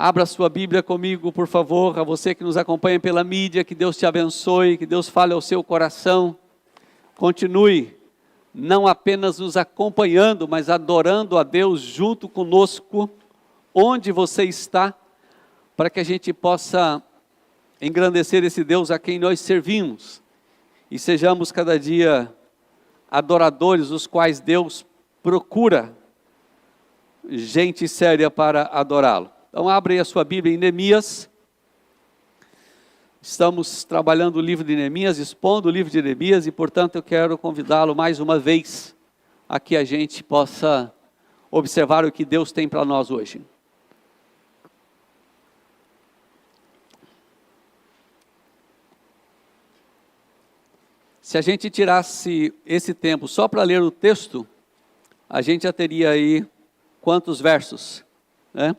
Abra sua Bíblia comigo, por favor, a você que nos acompanha pela mídia, que Deus te abençoe, que Deus fale ao seu coração. Continue não apenas nos acompanhando, mas adorando a Deus junto conosco, onde você está, para que a gente possa engrandecer esse Deus a quem nós servimos e sejamos cada dia adoradores, os quais Deus procura gente séria para adorá-lo. Então abre a sua Bíblia em Neemias. Estamos trabalhando o livro de Neemias, expondo o livro de Neemias, e portanto eu quero convidá-lo mais uma vez a que a gente possa observar o que Deus tem para nós hoje. Se a gente tirasse esse tempo só para ler o texto, a gente já teria aí quantos versos, né?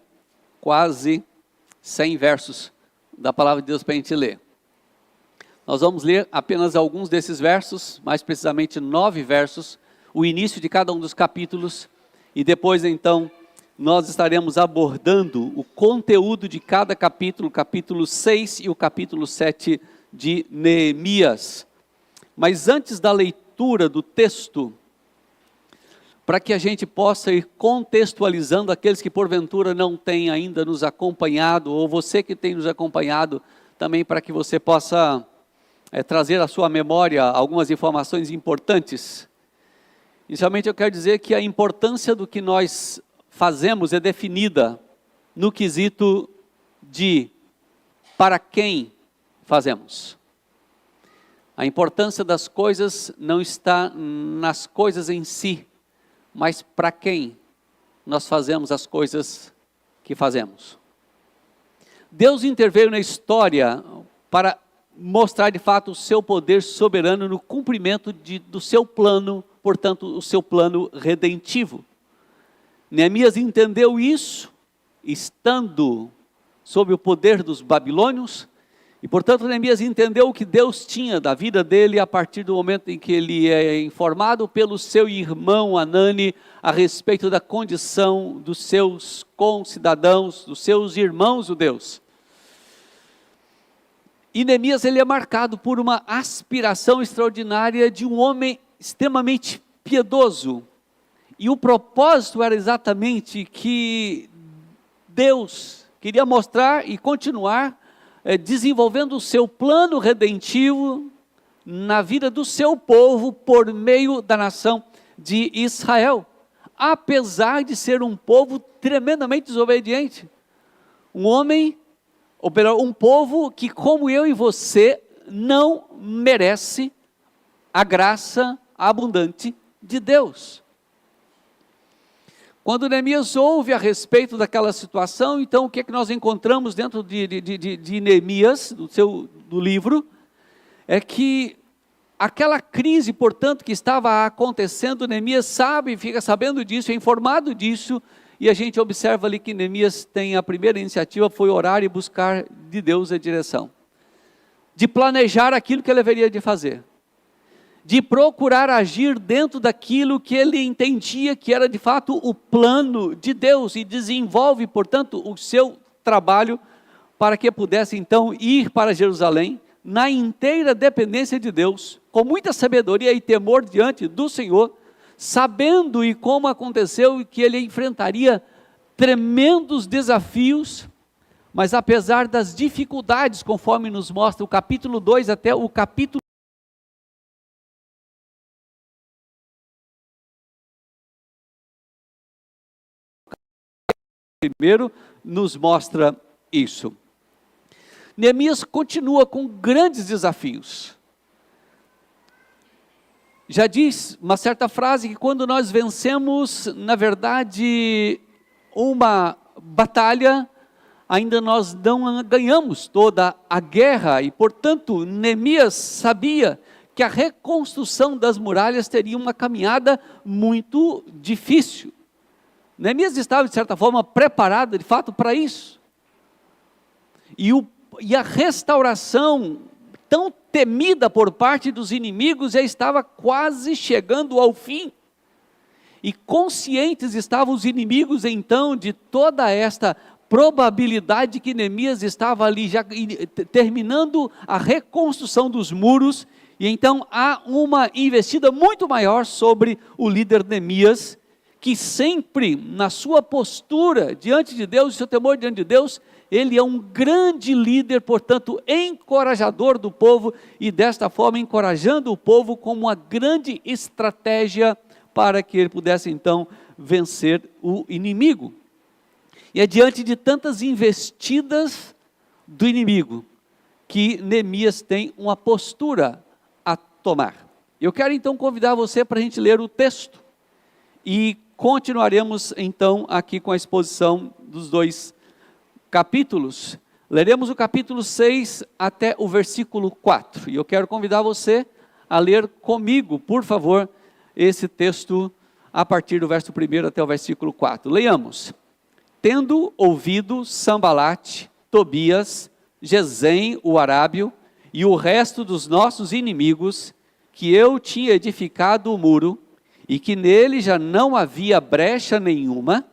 Quase 100 versos da palavra de Deus para a gente ler. Nós vamos ler apenas alguns desses versos, mais precisamente 9 versos, o início de cada um dos capítulos, e depois então nós estaremos abordando o conteúdo de cada capítulo, o capítulo 6 e o capítulo 7 de Neemias. Mas antes da leitura do texto, para que a gente possa ir contextualizando aqueles que porventura não têm ainda nos acompanhado, ou você que tem nos acompanhado, também para que você possa trazer à sua memória algumas informações importantes. Inicialmente eu quero dizer que a importância do que nós fazemos é definida no quesito de para quem fazemos. A importância das coisas não está nas coisas em si, mas para quem nós fazemos as coisas que fazemos. Deus interveio na história para mostrar de fato o seu poder soberano no cumprimento do seu plano, portanto o seu plano redentivo. Neemias entendeu isso, estando sob o poder dos babilônios, e portanto Neemias entendeu o que Deus tinha da vida dele a partir do momento em que ele é informado pelo seu irmão Anani a respeito da condição dos seus concidadãos, dos seus irmãos judeus. E Neemias ele é marcado por uma aspiração extraordinária de um homem extremamente piedoso. E o propósito era exatamente que Deus queria mostrar e continuar desenvolvendo o seu plano redentivo na vida do seu povo por meio da nação de Israel, apesar de ser um povo tremendamente desobediente, um povo que, como eu e você, não merece a graça abundante de Deus. Quando Neemias ouve a respeito daquela situação, então o que é que nós encontramos dentro de Neemias, do livro, é que aquela crise, portanto, que estava acontecendo, Neemias fica sabendo disso, é informado disso, e a gente observa ali que Neemias tem a primeira iniciativa, foi orar e buscar de Deus a direção, de planejar aquilo que ele haveria de fazer, de procurar agir dentro daquilo que ele entendia que era de fato o plano de Deus, e desenvolve, portanto, o seu trabalho para que pudesse então ir para Jerusalém, na inteira dependência de Deus, com muita sabedoria e temor diante do Senhor, sabendo e como aconteceu que ele enfrentaria tremendos desafios, mas apesar das dificuldades, conforme nos mostra o capítulo 2 até o capítulo primeiro nos mostra isso. Neemias continua com grandes desafios. Já diz uma certa frase que quando nós vencemos, na verdade, uma batalha, ainda nós não ganhamos toda a guerra, e portanto Neemias sabia que a reconstrução das muralhas teria uma caminhada muito difícil. Neemias estava, de certa forma, preparado, de fato, para isso. E a restauração, tão temida por parte dos inimigos, já estava quase chegando ao fim. E conscientes estavam os inimigos, então, de toda esta probabilidade que Neemias estava ali já terminando a reconstrução dos muros, e então há uma investida muito maior sobre o líder Neemias, que sempre na sua postura diante de Deus, seu temor diante de Deus, ele é um grande líder, portanto encorajador do povo, e desta forma encorajando o povo como uma grande estratégia para que ele pudesse então vencer o inimigo. E é diante de tantas investidas do inimigo que Neemias tem uma postura a tomar. Eu quero então convidar você para a gente ler o texto e continuaremos então aqui com a exposição dos 2 capítulos. Leremos o capítulo 6 até o versículo 4. E eu quero convidar você a ler comigo, por favor, esse texto a partir do verso 1 até o versículo 4. Leiamos. Tendo ouvido Sambalate, Tobias, Gesem, o arábio, e o resto dos nossos inimigos, que eu tinha edificado o muro, e que nele já não havia brecha nenhuma,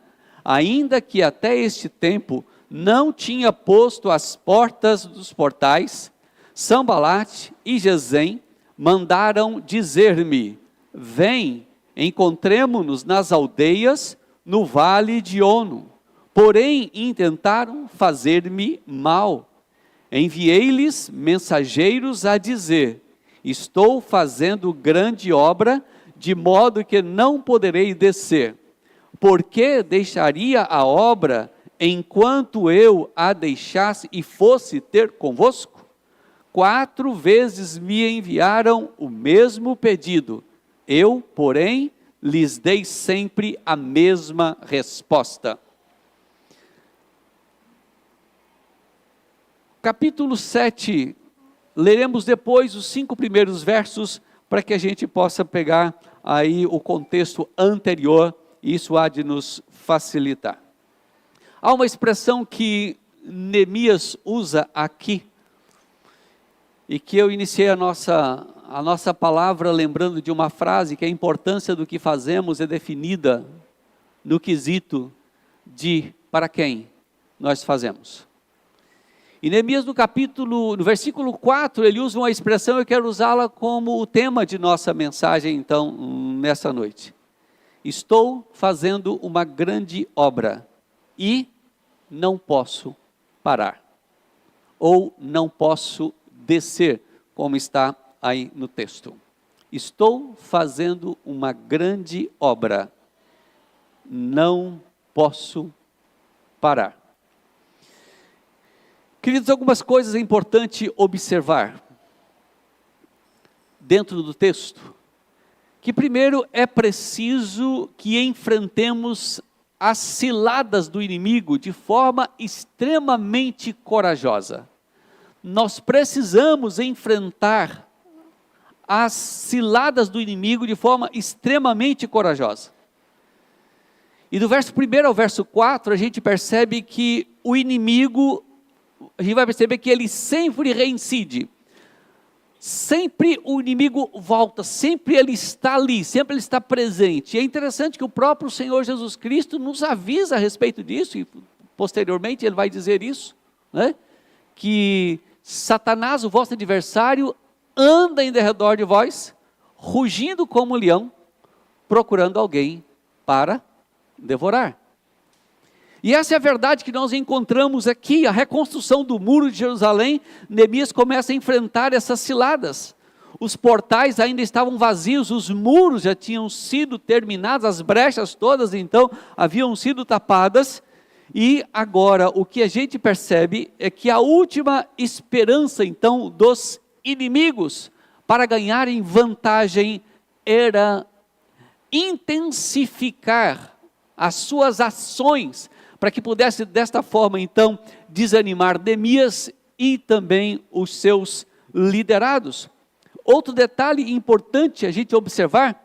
ainda que até este tempo não tinha posto as portas dos portais, Sambalate e Gesem mandaram dizer-me: vem, encontremo-nos nas aldeias, no vale de Ono. Porém, intentaram fazer-me mal. Enviei-lhes mensageiros a dizer: estou fazendo grande obra, de modo que não poderei descer. Por que deixaria a obra, enquanto eu a deixasse e fosse ter convosco? 4 vezes me enviaram o mesmo pedido. Eu, porém, lhes dei sempre a mesma resposta. Capítulo 7, leremos depois os 5 primeiros versos, para que a gente possa pegar aí o contexto anterior, e isso há de nos facilitar. Há uma expressão que Neemias usa aqui, e que eu iniciei a nossa palavra lembrando de uma frase, que a importância do que fazemos é definida no quesito de para quem nós fazemos. E Neemias no versículo 4, ele usa uma expressão, eu quero usá-la como o tema de nossa mensagem então, nessa noite. Estou fazendo uma grande obra e não posso parar. Ou não posso descer, como está aí no texto. Estou fazendo uma grande obra, não posso parar. Queridos, algumas coisas é importante observar dentro do texto, que primeiro é preciso que enfrentemos as ciladas do inimigo de forma extremamente corajosa. Nós precisamos enfrentar as ciladas do inimigo de forma extremamente corajosa. E do verso 1 ao verso 4, a gente percebe que o inimigo, a gente vai perceber que ele sempre reincide. Sempre o inimigo volta, sempre ele está ali, sempre ele está presente. E é interessante que o próprio Senhor Jesus Cristo nos avisa a respeito disso, e posteriormente ele vai dizer isso, né? Que Satanás, o vosso adversário, anda em derredor de vós, rugindo como um leão, procurando alguém para devorar. E essa é a verdade que nós encontramos aqui, a reconstrução do muro de Jerusalém. Neemias começa a enfrentar essas ciladas. Os portais ainda estavam vazios, os muros já tinham sido terminados, as brechas todas então haviam sido tapadas. E agora o que a gente percebe é que a última esperança então dos inimigos para ganharem vantagem era intensificar as suas ações, para que pudesse desta forma então desanimar Neemias e também os seus liderados. Outro detalhe importante a gente observar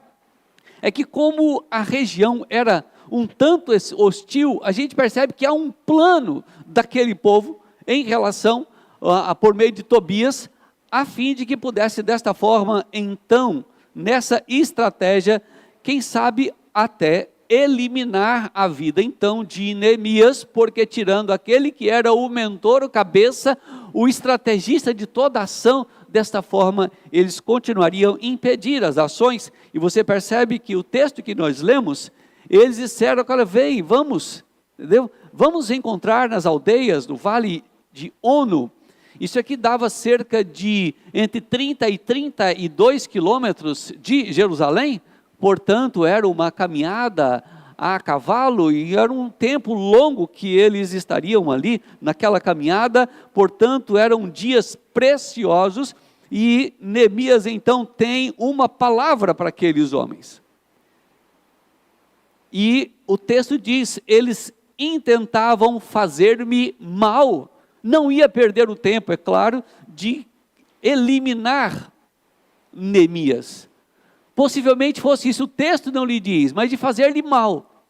é que como a região era um tanto hostil, a gente percebe que há um plano daquele povo em relação por meio de Tobias, a fim de que pudesse desta forma então, nessa estratégia, quem sabe até eliminar a vida então de Neemias, porque tirando aquele que era o mentor, o cabeça, o estrategista de toda a ação, desta forma eles continuariam a impedir as ações. E você percebe que o texto que nós lemos, eles disseram: olha, vem, vamos, entendeu? Vamos encontrar nas aldeias do vale de Ono. Isso aqui dava cerca de entre 30 e 32 quilômetros de Jerusalém, portanto era uma caminhada a cavalo e era um tempo longo que eles estariam ali naquela caminhada, portanto eram dias preciosos, e Neemias então tem uma palavra para aqueles homens. E o texto diz: eles intentavam fazer-me mal. Não ia perder o tempo, é claro, de eliminar Neemias. Possivelmente fosse isso, o texto não lhe diz, mas de fazer-lhe mal.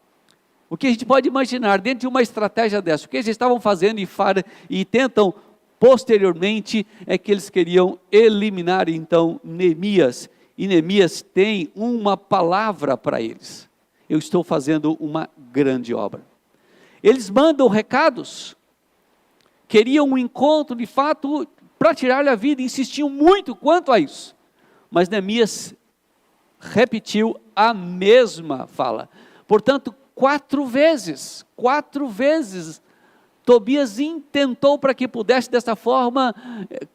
O que a gente pode imaginar dentro de uma estratégia dessa? O que eles estavam fazendo e tentam posteriormente é que eles queriam eliminar então Neemias. E Neemias tem uma palavra para eles: eu estou fazendo uma grande obra. Eles mandam recados, queriam um encontro de fato para tirar-lhe a vida, insistiam muito quanto a isso. Mas Neemias repetiu a mesma fala. Portanto, 4 vezes, Tobias intentou para que pudesse dessa forma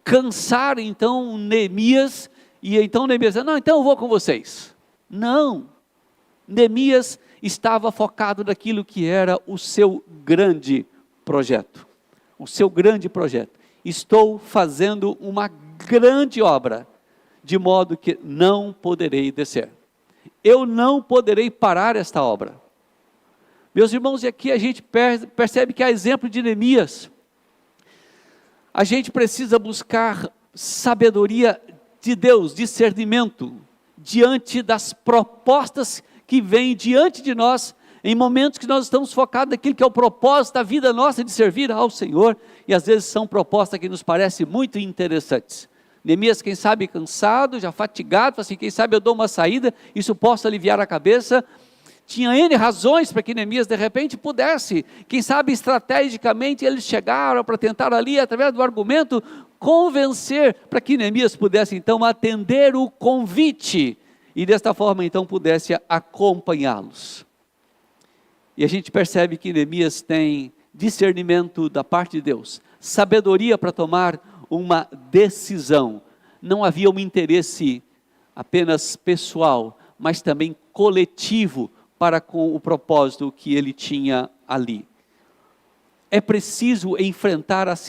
cansar então Neemias, e então Neemias disse: não, então eu vou com vocês. Não, Neemias estava focado naquilo que era o seu grande projeto. O seu grande projeto: estou fazendo uma grande obra, de modo que não poderei descer. Eu não poderei parar esta obra. Meus irmãos, e aqui a gente percebe que a exemplo de Neemias, a gente precisa buscar sabedoria de Deus, discernimento, diante das propostas que vêm diante de nós, em momentos que nós estamos focados naquilo que é o propósito da vida nossa, de servir ao Senhor, e às vezes são propostas que nos parecem muito interessantes. Neemias, quem sabe cansado, já fatigado, assim, quem sabe eu dou uma saída, isso possa aliviar a cabeça. Tinha N razões para que Neemias de repente pudesse, quem sabe estrategicamente eles chegaram para tentar ali, através do argumento, convencer para que Neemias pudesse então atender o convite, e desta forma então pudesse acompanhá-los. E a gente percebe que Neemias tem discernimento da parte de Deus, sabedoria para tomar uma decisão. Não havia um interesse apenas pessoal, mas também coletivo para com o propósito que ele tinha ali. É preciso enfrentar as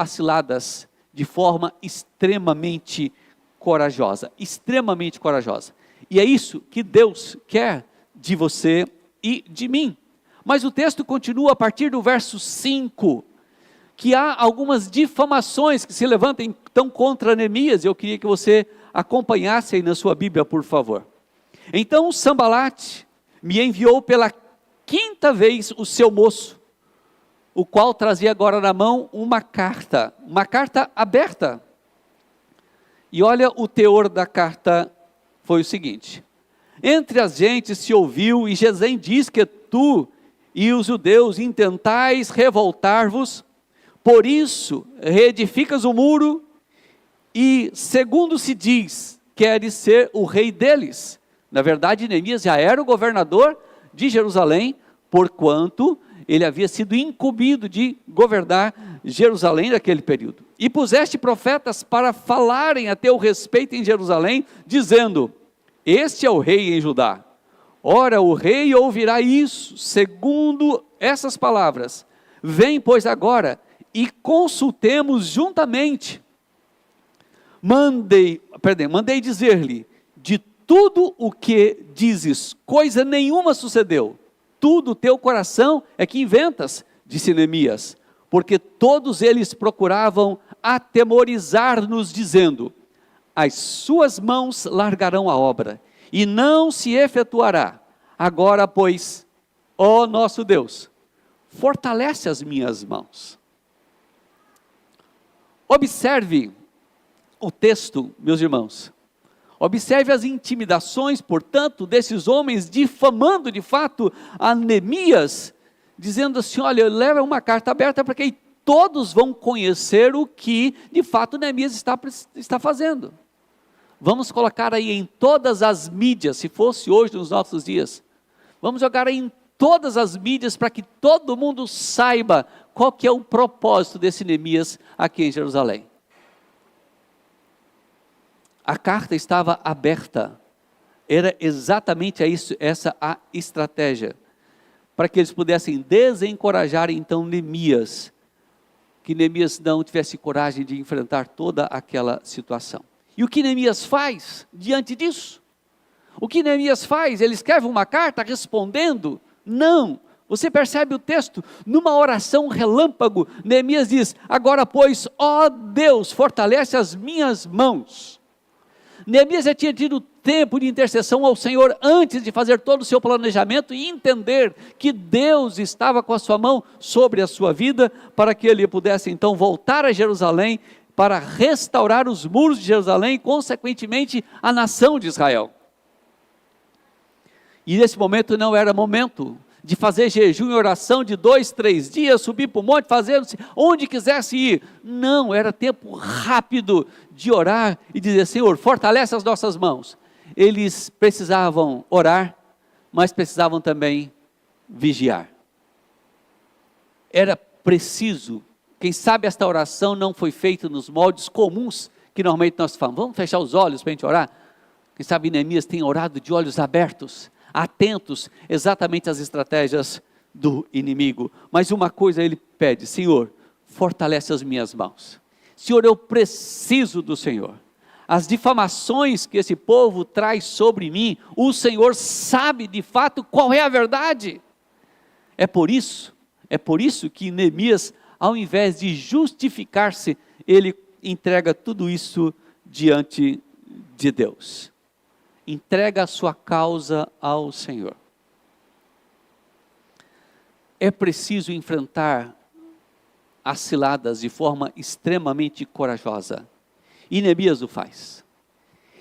ciladas de forma extremamente corajosa, extremamente corajosa. E é isso que Deus quer de você e de mim. Mas o texto continua a partir do verso 5, que há algumas difamações que se levantam então contra Neemias. Eu queria que você acompanhasse aí na sua Bíblia, por favor. Então Sambalate me enviou pela 5ª vez o seu moço, o qual trazia agora na mão uma carta aberta. E olha, o teor da carta foi o seguinte: entre as gentes se ouviu, e Gesem diz que tu e os judeus intentais revoltar-vos, por isso reedificas o muro, e segundo se diz, queres ser o rei deles. Na verdade, Neemias já era o governador de Jerusalém, porquanto ele havia sido incumbido de governar Jerusalém naquele período. E puseste profetas para falarem a teu respeito em Jerusalém, dizendo: este é o rei em Judá. Ora, o rei ouvirá isso, segundo essas palavras. Vem, pois, agora, e consultemos juntamente. Mandei dizer-lhe: de tudo o que dizes, coisa nenhuma sucedeu. Tudo o teu coração é que inventas, disse Neemias, porque todos eles procuravam atemorizar-nos, dizendo: as suas mãos largarão a obra, e não se efetuará. Agora, pois, ó nosso Deus, fortalece as minhas mãos. Observe o texto, meus irmãos. Observe as intimidações, portanto, desses homens difamando de fato a Neemias, dizendo assim: olha, leva uma carta aberta para que todos vão conhecer o que de fato Neemias está fazendo. Vamos colocar aí em todas as mídias, se fosse hoje nos nossos dias, vamos jogar aí em todas as mídias para que todo mundo saiba qual que é o propósito desse Neemias aqui em Jerusalém. A carta estava aberta, era exatamente essa a estratégia, para que eles pudessem desencorajar então Neemias, que Neemias não tivesse coragem de enfrentar toda aquela situação. E o que Neemias faz diante disso? O que Neemias faz? Ele escreve uma carta respondendo? Não. Você percebe o texto? Numa oração relâmpago, Neemias diz: agora pois, ó Deus, fortalece as minhas mãos. Neemias já tinha tido tempo de intercessão ao Senhor antes de fazer todo o seu planejamento e entender que Deus estava com a sua mão sobre a sua vida, para que ele pudesse então voltar a Jerusalém, para restaurar os muros de Jerusalém e consequentemente a nação de Israel. E nesse momento não era momento de fazer jejum e oração de 2, 3 dias, subir para o monte, fazer onde quisesse ir. Não, era tempo rápido de orar e dizer: Senhor, fortalece as nossas mãos. Eles precisavam orar, mas precisavam também vigiar. Era preciso, quem sabe esta oração não foi feita nos moldes comuns que normalmente nós falamos. Vamos fechar os olhos para a gente orar? Quem sabe Neemias tem orado de olhos abertos, atentos exatamente às estratégias do inimigo. Mas uma coisa ele pede: Senhor, fortalece as minhas mãos. Senhor, eu preciso do Senhor. As difamações que esse povo traz sobre mim, o Senhor sabe de fato qual é a verdade. É por isso que Neemias, ao invés de justificar-se, ele entrega tudo isso diante de Deus. Entrega a sua causa ao Senhor. É preciso enfrentar as ciladas de forma extremamente corajosa. E Neemias o faz.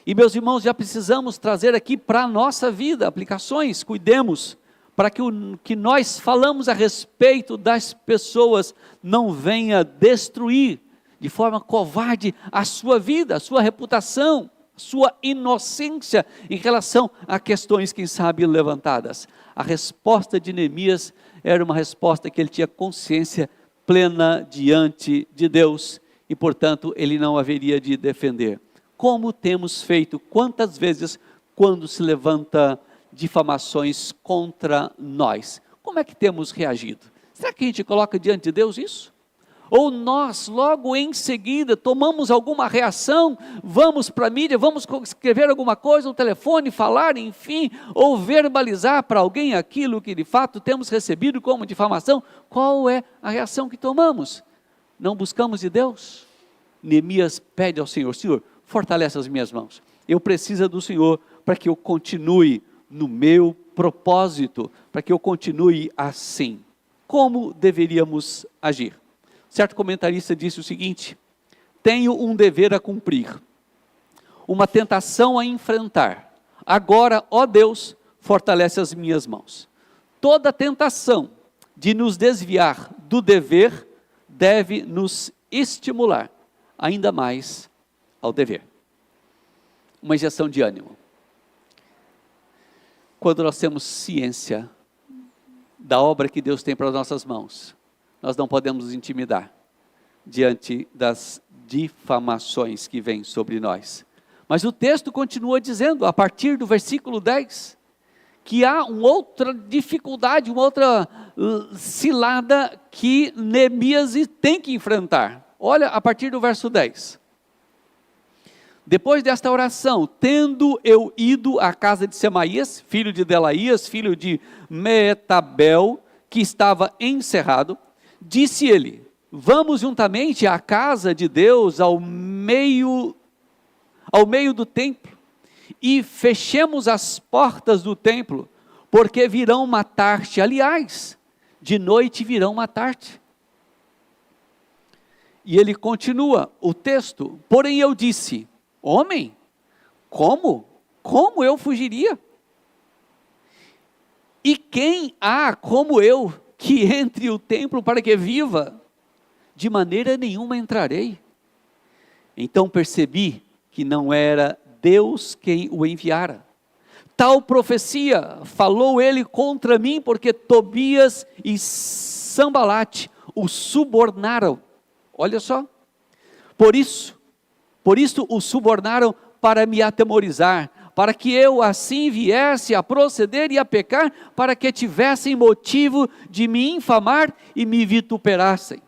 E meus irmãos, já precisamos trazer aqui para a nossa vida aplicações. Cuidemos para que o que nós falamos a respeito das pessoas não venha destruir de forma covarde a sua vida, a sua reputação, sua inocência em relação a questões, quem sabe, levantadas. A resposta de Neemias era uma resposta que ele tinha consciência plena diante de Deus e, portanto, ele não haveria de defender. Como temos feito quantas vezes quando se levanta difamações contra nós? Como é que temos reagido? Será que a gente coloca diante de Deus isso? Ou nós, logo em seguida, tomamos alguma reação, vamos para a mídia, vamos escrever alguma coisa no telefone, falar, enfim, ou verbalizar para alguém aquilo que de fato temos recebido como difamação? Qual é a reação que tomamos? Não buscamos de Deus? Neemias pede ao Senhor: Senhor, fortalece as minhas mãos. Eu preciso do Senhor para que eu continue no meu propósito, para que eu continue assim. Como deveríamos agir? Certo comentarista disse o seguinte: tenho um dever a cumprir, uma tentação a enfrentar. Agora, ó Deus, fortalece as minhas mãos. Toda tentação de nos desviar do dever deve nos estimular ainda mais ao dever. Uma injeção de ânimo. Quando nós temos ciência da obra que Deus tem para as nossas mãos, nós não podemos nos intimidar diante das difamações que vêm sobre nós. Mas o texto continua dizendo, a partir do versículo 10, que há uma outra dificuldade, uma outra cilada que Neemias tem que enfrentar. Olha, a partir do verso 10. Depois desta oração, tendo eu ido à casa de Semaías, filho de Delaías, filho de Meetabel, que estava encerrado, disse ele: vamos juntamente à casa de Deus, ao meio do templo, e fechemos as portas do templo, porque virão matar-te. Aliás, de noite virão matar-te. E ele continua o texto: porém eu disse: homem, Como? Como eu fugiria? E quem há como eu que entre o templo para que viva? De maneira nenhuma entrarei. Então percebi que não era Deus quem o enviara. Tal profecia falou ele contra mim, porque Tobias e Sambalate o subornaram. Olha só. Por isso o subornaram para me atemorizar, para que eu assim viesse a proceder e a pecar, para que tivessem motivo de me infamar e me vituperassem.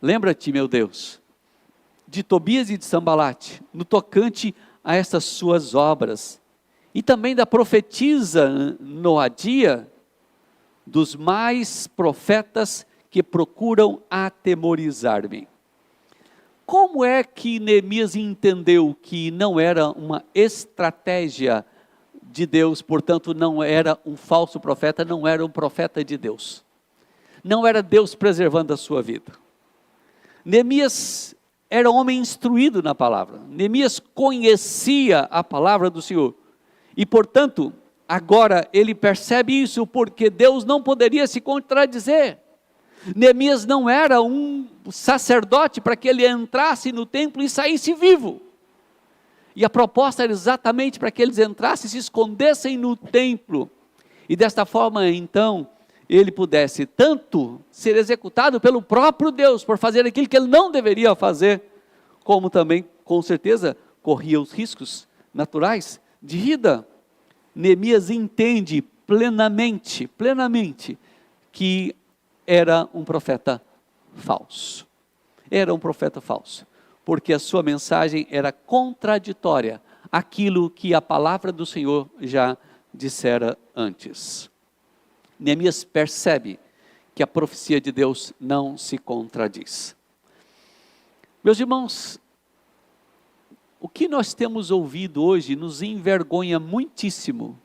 Lembra-te, meu Deus, de Tobias e de Sambalate, no tocante a estas suas obras, e também da profetisa Noadia, dos mais profetas que procuram atemorizar-me. Como é que Neemias entendeu que não era uma estratégia de Deus, portanto não era um falso profeta, não era um profeta de Deus? Não era Deus preservando a sua vida. Neemias era um homem instruído na palavra. Neemias conhecia a palavra do Senhor. E portanto, agora ele percebe isso, porque Deus não poderia se contradizer. Neemias não era um sacerdote para que ele entrasse no templo e saísse vivo. E a proposta era exatamente para que eles entrassem e se escondessem no templo. E desta forma, então, ele pudesse tanto ser executado pelo próprio Deus, por fazer aquilo que ele não deveria fazer, como também, com certeza, corria os riscos naturais de vida. Neemias entende plenamente, que era um profeta falso. Era um profeta falso, porque a sua mensagem era contraditória àquilo que a palavra do Senhor já dissera antes. Neemias percebe que a profecia de Deus não se contradiz. Meus irmãos, o que nós temos ouvido hoje nos envergonha muitíssimo,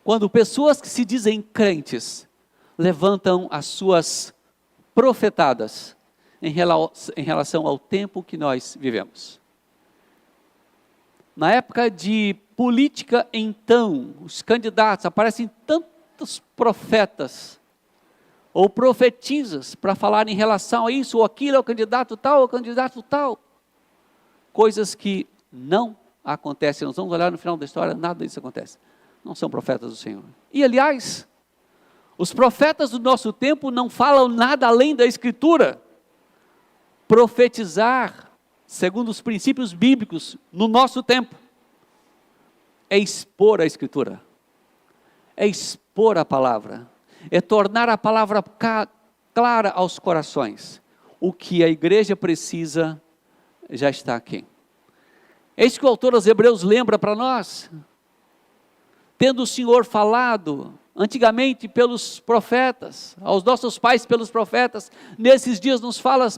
quando pessoas que se dizem crentes levantam as suas profetadas em relação ao tempo que nós vivemos. Na época de política, então, os candidatos, aparecem tantos profetas, ou profetisas, para falar em relação a isso ou aquilo, ao candidato tal, ao candidato tal. Coisas que não acontecem, nós vamos olhar no final da história, nada disso acontece. Não são profetas do Senhor. E aliás, os profetas do nosso tempo não falam nada além da Escritura. Profetizar, segundo os princípios bíblicos, no nosso tempo, é expor a Escritura, é expor a palavra, é tornar a palavra clara aos corações. O que a igreja precisa já está aqui. É isso que o autor aos Hebreus lembra para nós. Tendo o Senhor falado antigamente pelos profetas, aos nossos pais pelos profetas, nesses dias nos fala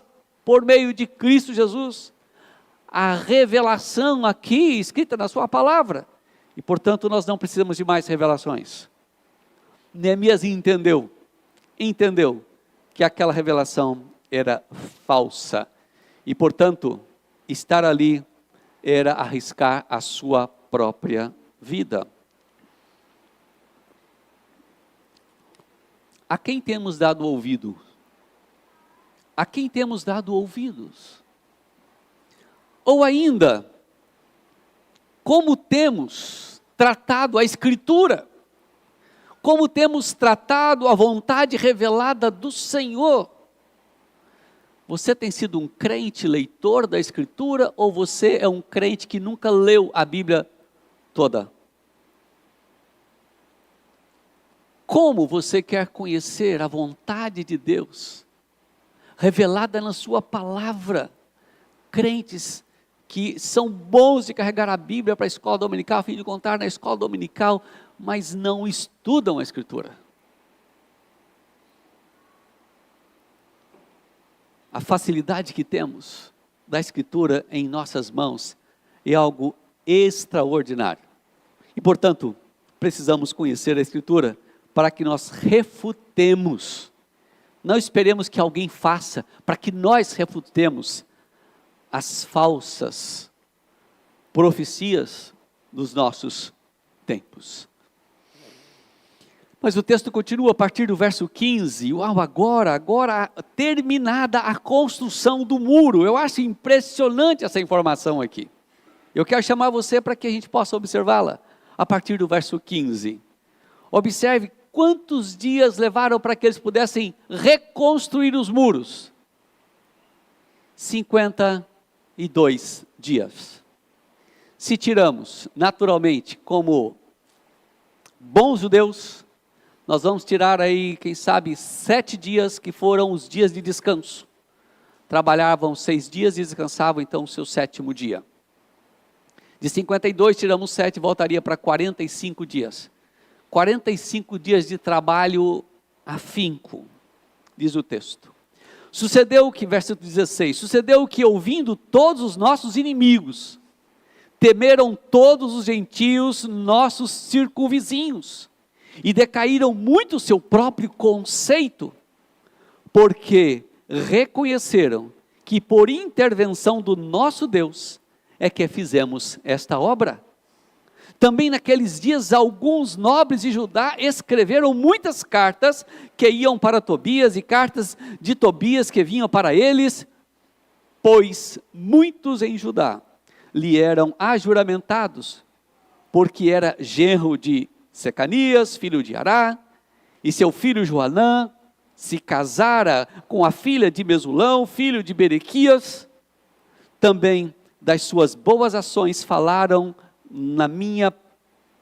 por meio de Cristo Jesus, a revelação aqui escrita na sua palavra, e portanto nós não precisamos de mais revelações. Neemias entendeu que aquela revelação era falsa, e portanto estar ali era arriscar a sua própria vida. A quem temos dado ouvido? A quem temos dado ouvidos? Ou ainda, como temos tratado a Escritura? Como temos tratado a vontade revelada do Senhor? Você tem sido um crente leitor da Escritura, ou você é um crente que nunca leu a Bíblia toda? Como você quer conhecer a vontade de Deus, revelada na sua palavra? Crentes que são bons de carregar a Bíblia para a escola dominical, a fim de contar na escola dominical, mas não estudam a Escritura. A facilidade que temos da Escritura em nossas mãos é algo extraordinário. E portanto, precisamos conhecer a Escritura para que nós refutemos. Não esperemos que alguém faça, para que nós refutemos as falsas profecias nos nossos tempos. Mas o texto continua a partir do verso 15. Uau, agora terminada a construção do muro. Eu acho impressionante essa informação aqui. Eu quero chamar você para que a gente possa observá-la a partir do verso 15. Observe quantos dias levaram para que eles pudessem reconstruir os muros. 52 dias. Se tiramos, naturalmente, como bons judeus, nós vamos tirar aí, quem sabe, 7 dias que foram os dias de descanso. Trabalhavam 6 dias e descansavam então o seu 7º dia. De 52 tiramos 7, voltaria para 45 dias. 45 dias de trabalho afinco, diz o texto. Sucedeu que, verso 16, sucedeu que ouvindo todos os nossos inimigos, temeram todos os gentios, nossos circunvizinhos, e decaíram muito o seu próprio conceito, porque reconheceram que por intervenção do nosso Deus é que fizemos esta obra. Também naqueles dias alguns nobres de Judá escreveram muitas cartas que iam para Tobias e cartas de Tobias que vinham para eles, pois muitos em Judá lhe eram ajuramentados, porque era genro de Secanias, filho de Ará, e seu filho Joanã se casara com a filha de Mesulão, filho de Berequias. Também das suas boas ações falaram na minha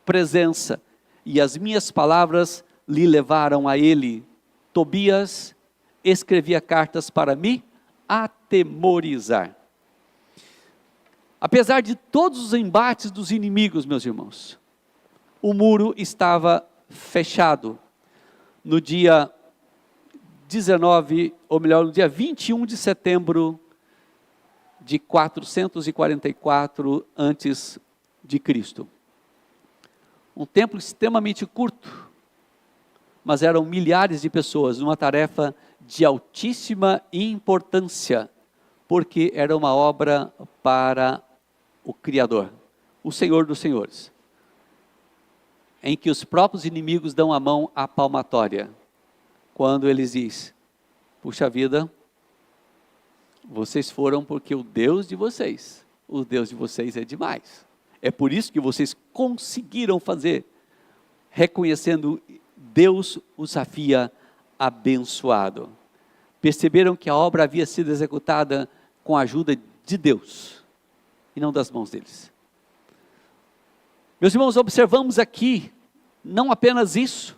presença, e as minhas palavras lhe levaram a ele. Tobias escrevia cartas para me atemorizar. Apesar de todos os embates dos inimigos, meus irmãos, o muro estava fechado no dia 19, ou melhor, no dia 21 de setembro de 444 antes de Cristo. Um tempo extremamente curto, mas eram milhares de pessoas, numa tarefa de altíssima importância, porque era uma obra para o Criador, o Senhor dos Senhores, em que os próprios inimigos dão a mão à palmatória, quando eles dizem: puxa vida, vocês foram porque o Deus de vocês é demais. É por isso que vocês conseguiram fazer, reconhecendo Deus os havia abençoado. Perceberam que a obra havia sido executada com a ajuda de Deus, e não das mãos deles. Meus irmãos, observamos aqui, não apenas isso,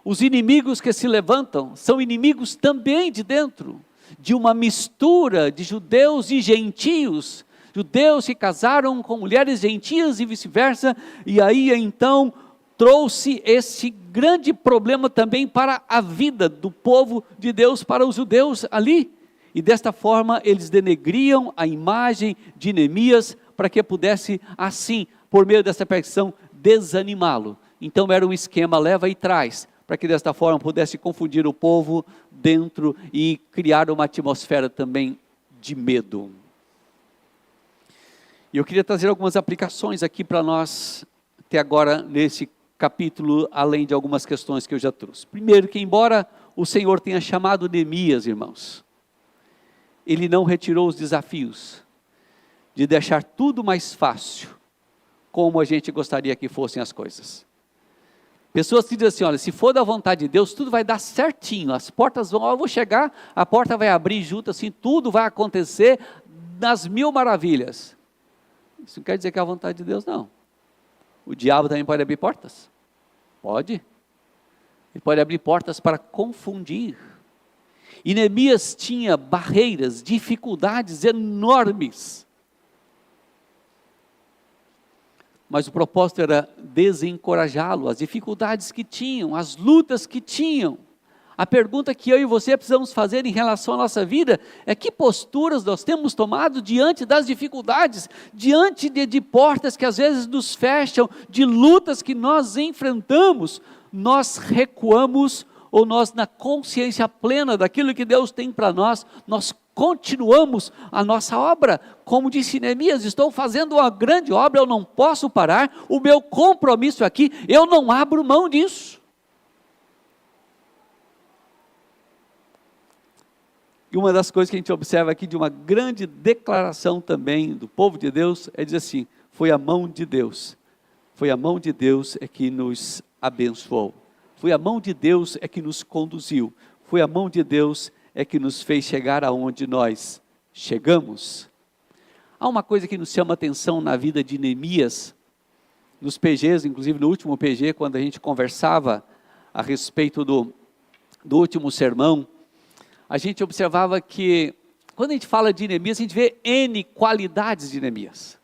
os inimigos que se levantam, são inimigos também de dentro, de uma mistura de judeus e gentios, judeus que casaram com mulheres gentias e vice-versa, e aí então trouxe esse grande problema também para a vida do povo de Deus, para os judeus ali, e desta forma eles denegriam a imagem de Neemias, para que pudesse assim, por meio dessa perseguição, desanimá-lo. Então era um esquema leva e traz, para que desta forma pudesse confundir o povo dentro e criar uma atmosfera também de medo. E eu queria trazer algumas aplicações aqui para nós, até agora, nesse capítulo, além de algumas questões que eu já trouxe. Primeiro, que embora o Senhor tenha chamado Neemias, irmãos, Ele não retirou os desafios de deixar tudo mais fácil, como a gente gostaria que fossem as coisas. Pessoas que dizem assim: olha, se for da vontade de Deus, tudo vai dar certinho, as portas vão, eu vou chegar, a porta vai abrir junto, assim, tudo vai acontecer nas mil maravilhas. Isso não quer dizer que é a vontade de Deus, não. O diabo também pode abrir portas? Pode. Ele pode abrir portas para confundir. E Neemias tinha barreiras, dificuldades enormes. Mas o propósito era desencorajá-lo, as dificuldades que tinham, as lutas que tinham. A pergunta que eu e você precisamos fazer em relação à nossa vida é: que posturas nós temos tomado diante das dificuldades, diante de portas que às vezes nos fecham, de lutas que nós enfrentamos, nós recuamos, ou nós, na consciência plena daquilo que Deus tem para nós continuamos a nossa obra. Como disse Neemias, estou fazendo uma grande obra, eu não posso parar, o meu compromisso aqui, eu não abro mão disso. E uma das coisas que a gente observa aqui de uma grande declaração também do povo de Deus, é dizer assim, foi a mão de Deus. Foi a mão de Deus é que nos abençoou. Foi a mão de Deus é que nos conduziu. Foi a mão de Deus é que nos fez chegar aonde nós chegamos. Há uma coisa que nos chama a atenção na vida de Neemias, nos PGs, inclusive no último PG, quando a gente conversava a respeito do último sermão, a gente observava que, quando a gente fala de Neemias, a gente vê N qualidades de Neemias.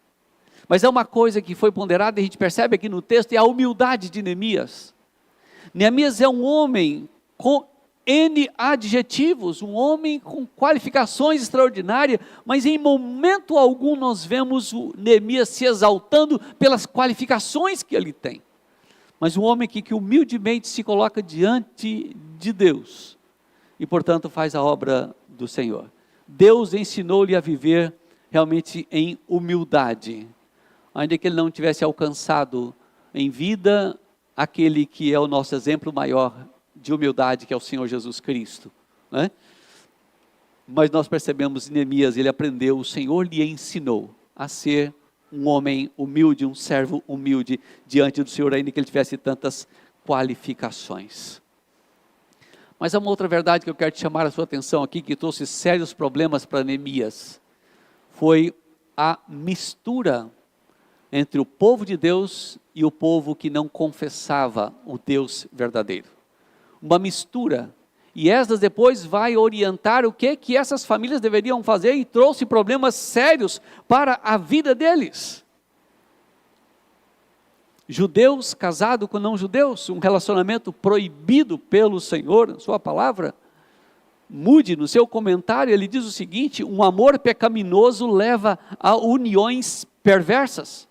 Mas é uma coisa que foi ponderada, e a gente percebe aqui no texto, é a humildade de Neemias. Neemias é um homem com N adjetivos, um homem com qualificações extraordinárias, mas em momento algum nós vemos o Neemias se exaltando pelas qualificações que ele tem. Mas um homem que humildemente se coloca diante de Deus, e portanto faz a obra do Senhor. Deus ensinou-lhe a viver realmente em humildade, ainda que ele não tivesse alcançado em vida aquele que é o nosso exemplo maior de humildade, que é o Senhor Jesus Cristo, né? Mas nós percebemos em Neemias, ele aprendeu, o Senhor lhe ensinou a ser um homem humilde, um servo humilde diante do Senhor, ainda que ele tivesse tantas qualificações. Mas há uma outra verdade que eu quero te chamar a sua atenção aqui, que trouxe sérios problemas para Neemias, foi a mistura entre o povo de Deus e o povo que não confessava o Deus verdadeiro. Uma mistura. E Esdras depois vai orientar o que essas famílias deveriam fazer, e trouxe problemas sérios para a vida deles. Judeus casados com não judeus, um relacionamento proibido pelo Senhor, sua palavra. Mude no seu comentário, ele diz o seguinte: um amor pecaminoso leva a uniões perversas.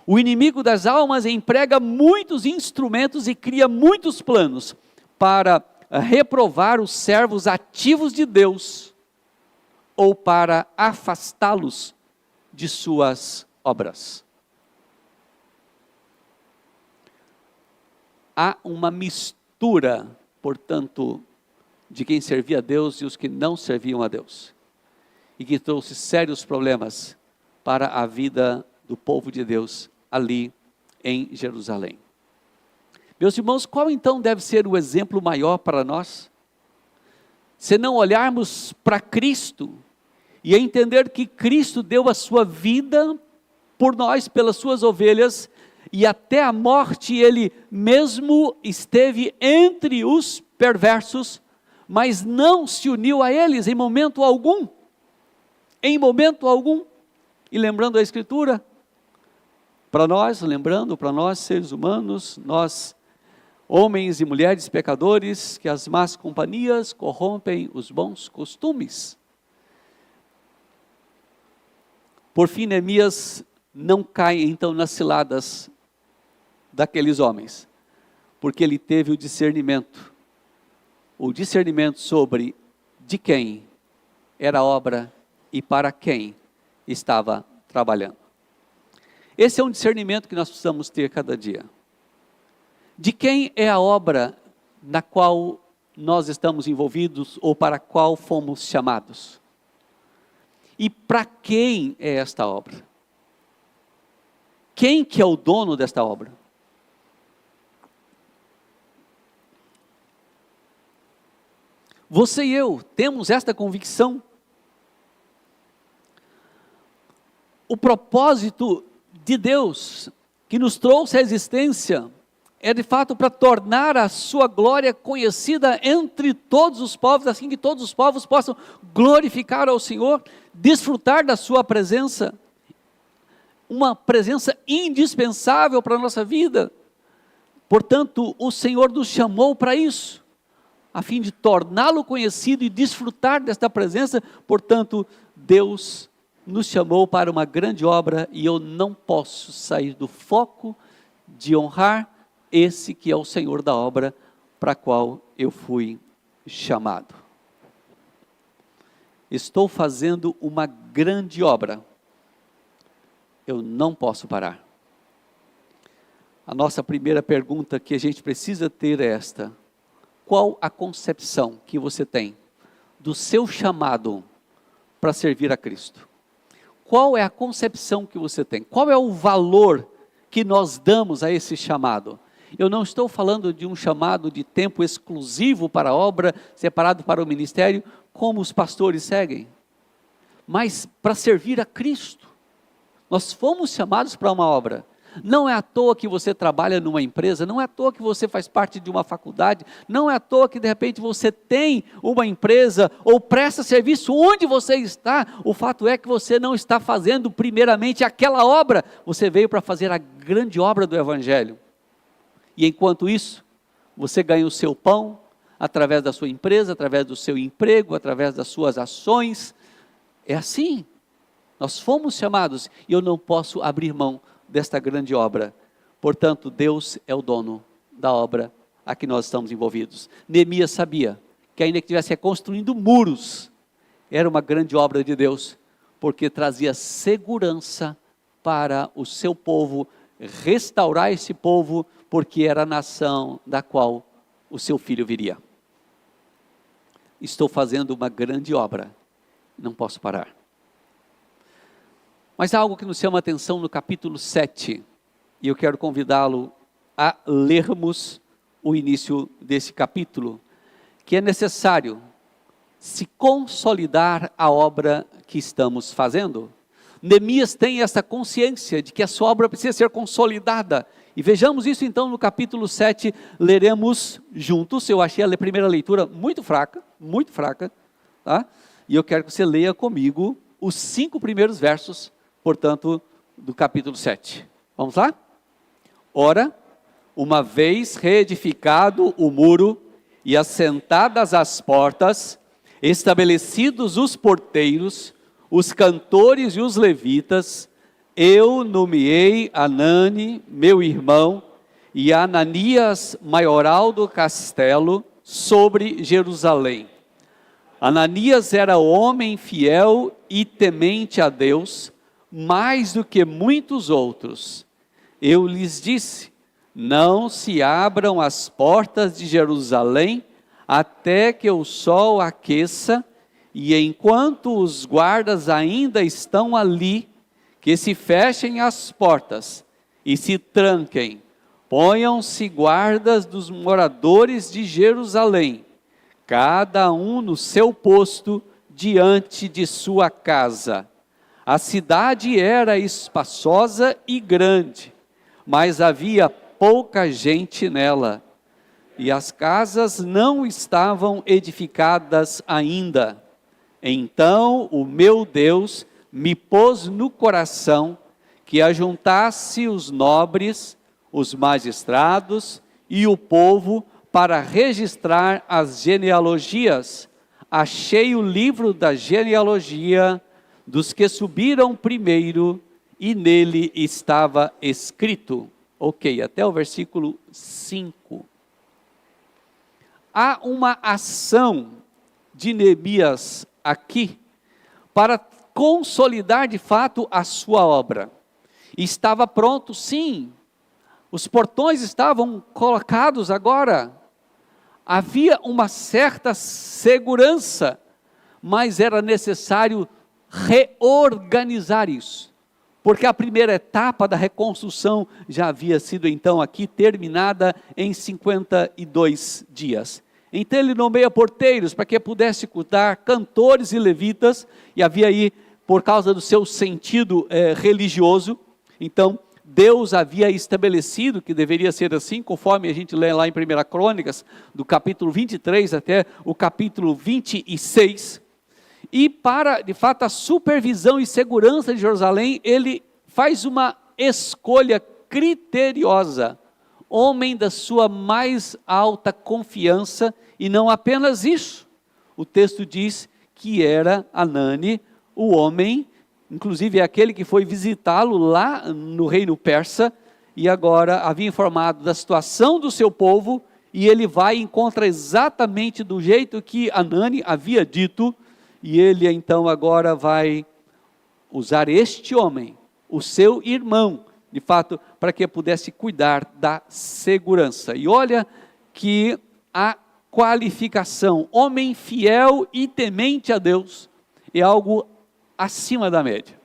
O inimigo das almas emprega muitos instrumentos e cria muitos planos para reprovar os servos ativos de Deus ou para afastá-los de suas obras. Há uma mistura, portanto, de quem servia a Deus e os que não serviam a Deus, e que trouxe sérios problemas para a vida do povo de Deus ali em Jerusalém. Meus irmãos, qual então deve ser o exemplo maior para nós? Se não olharmos para Cristo e entender que Cristo deu a sua vida por nós, pelas suas ovelhas, e até a morte ele mesmo esteve entre os perversos, mas não se uniu a eles em momento algum. Em momento algum. E lembrando a Escritura, para nós seres humanos, nós homens e mulheres pecadores, que as más companhias corrompem os bons costumes. Por fim, Neemias não cai então nas ciladas daqueles homens, porque ele teve o discernimento sobre de quem era a obra e para quem estava trabalhando. Esse é um discernimento que nós precisamos ter cada dia. De quem é a obra na qual nós estamos envolvidos ou para a qual fomos chamados? E para quem é esta obra? Quem que é o dono desta obra? Você e eu temos esta convicção. O propósito de Deus que nos trouxe a existência é de fato para tornar a sua glória conhecida entre todos os povos, assim que todos os povos possam glorificar ao Senhor, desfrutar da sua presença, uma presença indispensável para a nossa vida. Portanto, o Senhor nos chamou para isso, a fim de torná-lo conhecido e desfrutar desta presença. Portanto, Deus nos chamou para uma grande obra, e eu não posso sair do foco de honrar esse que é o Senhor da obra para a qual eu fui chamado. estou fazendo uma grande obra, eu não posso parar. A nossa primeira pergunta que a gente precisa ter é esta: qual a concepção que você tem do seu chamado para servir a Cristo? Qual é a concepção que você tem? Qual é o valor que nós damos a esse chamado? Eu não estou falando de um chamado de tempo exclusivo para a obra, separado para o ministério, como os pastores seguem, mas para servir a Cristo. Nós fomos chamados para uma obra. Não é à toa que você trabalha numa empresa, não é à toa que você faz parte de uma faculdade, não é à toa que de repente você tem uma empresa ou presta serviço onde você está. O fato é que você não está fazendo primeiramente aquela obra, você veio para fazer a grande obra do Evangelho. E enquanto isso, você ganha o seu pão através da sua empresa, através do seu emprego, através das suas ações. É assim, nós fomos chamados e eu não posso abrir mão desta grande obra. Portanto, Deus é o dono da obra a que nós estamos envolvidos. Neemias sabia que ainda que estivesse construindo muros, era uma grande obra de Deus, porque trazia segurança para o seu povo, restaurar esse povo, porque era a nação da qual o seu filho viria. Estou fazendo uma grande obra, não posso parar. Mas há algo que nos chama a atenção no capítulo 7, e eu quero convidá-lo a lermos o início desse capítulo, que é necessário se consolidar a obra que estamos fazendo. Neemias tem essa consciência de que a sua obra precisa ser consolidada, e vejamos isso então no capítulo 7, leremos juntos. Eu achei a primeira leitura muito fraca, tá? E eu quero que você leia comigo os 5 primeiros versos, portanto, do capítulo 7. Vamos lá? Ora, uma vez reedificado o muro e assentadas as portas, estabelecidos os porteiros, os cantores e os levitas, eu nomeei Anani, meu irmão, e Ananias, maioral do castelo, sobre Jerusalém. Ananias era homem fiel e temente a Deus, mais do que muitos outros. Eu lhes disse: não se abram as portas de Jerusalém até que o sol aqueça, e enquanto os guardas ainda estão ali, que se fechem as portas e se tranquem. Ponham-se guardas dos moradores de Jerusalém, cada um no seu posto diante de sua casa. A cidade era espaçosa e grande, mas havia pouca gente nela, e as casas não estavam edificadas ainda. Então o meu Deus me pôs no coração que ajuntasse os nobres, os magistrados e o povo para registrar as genealogias. Achei o livro da genealogia dos que subiram primeiro, e nele estava escrito. Ok, até o versículo 5. Há uma ação de Neemias aqui, para consolidar de fato a sua obra. Estava pronto, sim, os portões estavam colocados agora, havia uma certa segurança, mas era necessário reorganizar isso, porque a primeira etapa da reconstrução já havia sido então aqui terminada em 52 dias. Então ele nomeia porteiros para que pudesse cuidar, cantores e levitas, e havia aí, por causa do seu sentido religioso, então Deus havia estabelecido que deveria ser assim, conforme a gente lê lá em 1 Crônicas, do capítulo 23 até o capítulo 26, e para, de fato, a supervisão e segurança de Jerusalém, ele faz uma escolha criteriosa, homem da sua mais alta confiança, e não apenas isso, o texto diz que era Anani, o homem, inclusive é aquele que foi visitá-lo lá no reino persa, e agora havia informado da situação do seu povo, e ele vai e encontra exatamente do jeito que Anani havia dito, e ele então agora vai usar este homem, o seu irmão, de fato, para que pudesse cuidar da segurança. E olha que a qualificação, homem fiel e temente a Deus, é algo acima da média.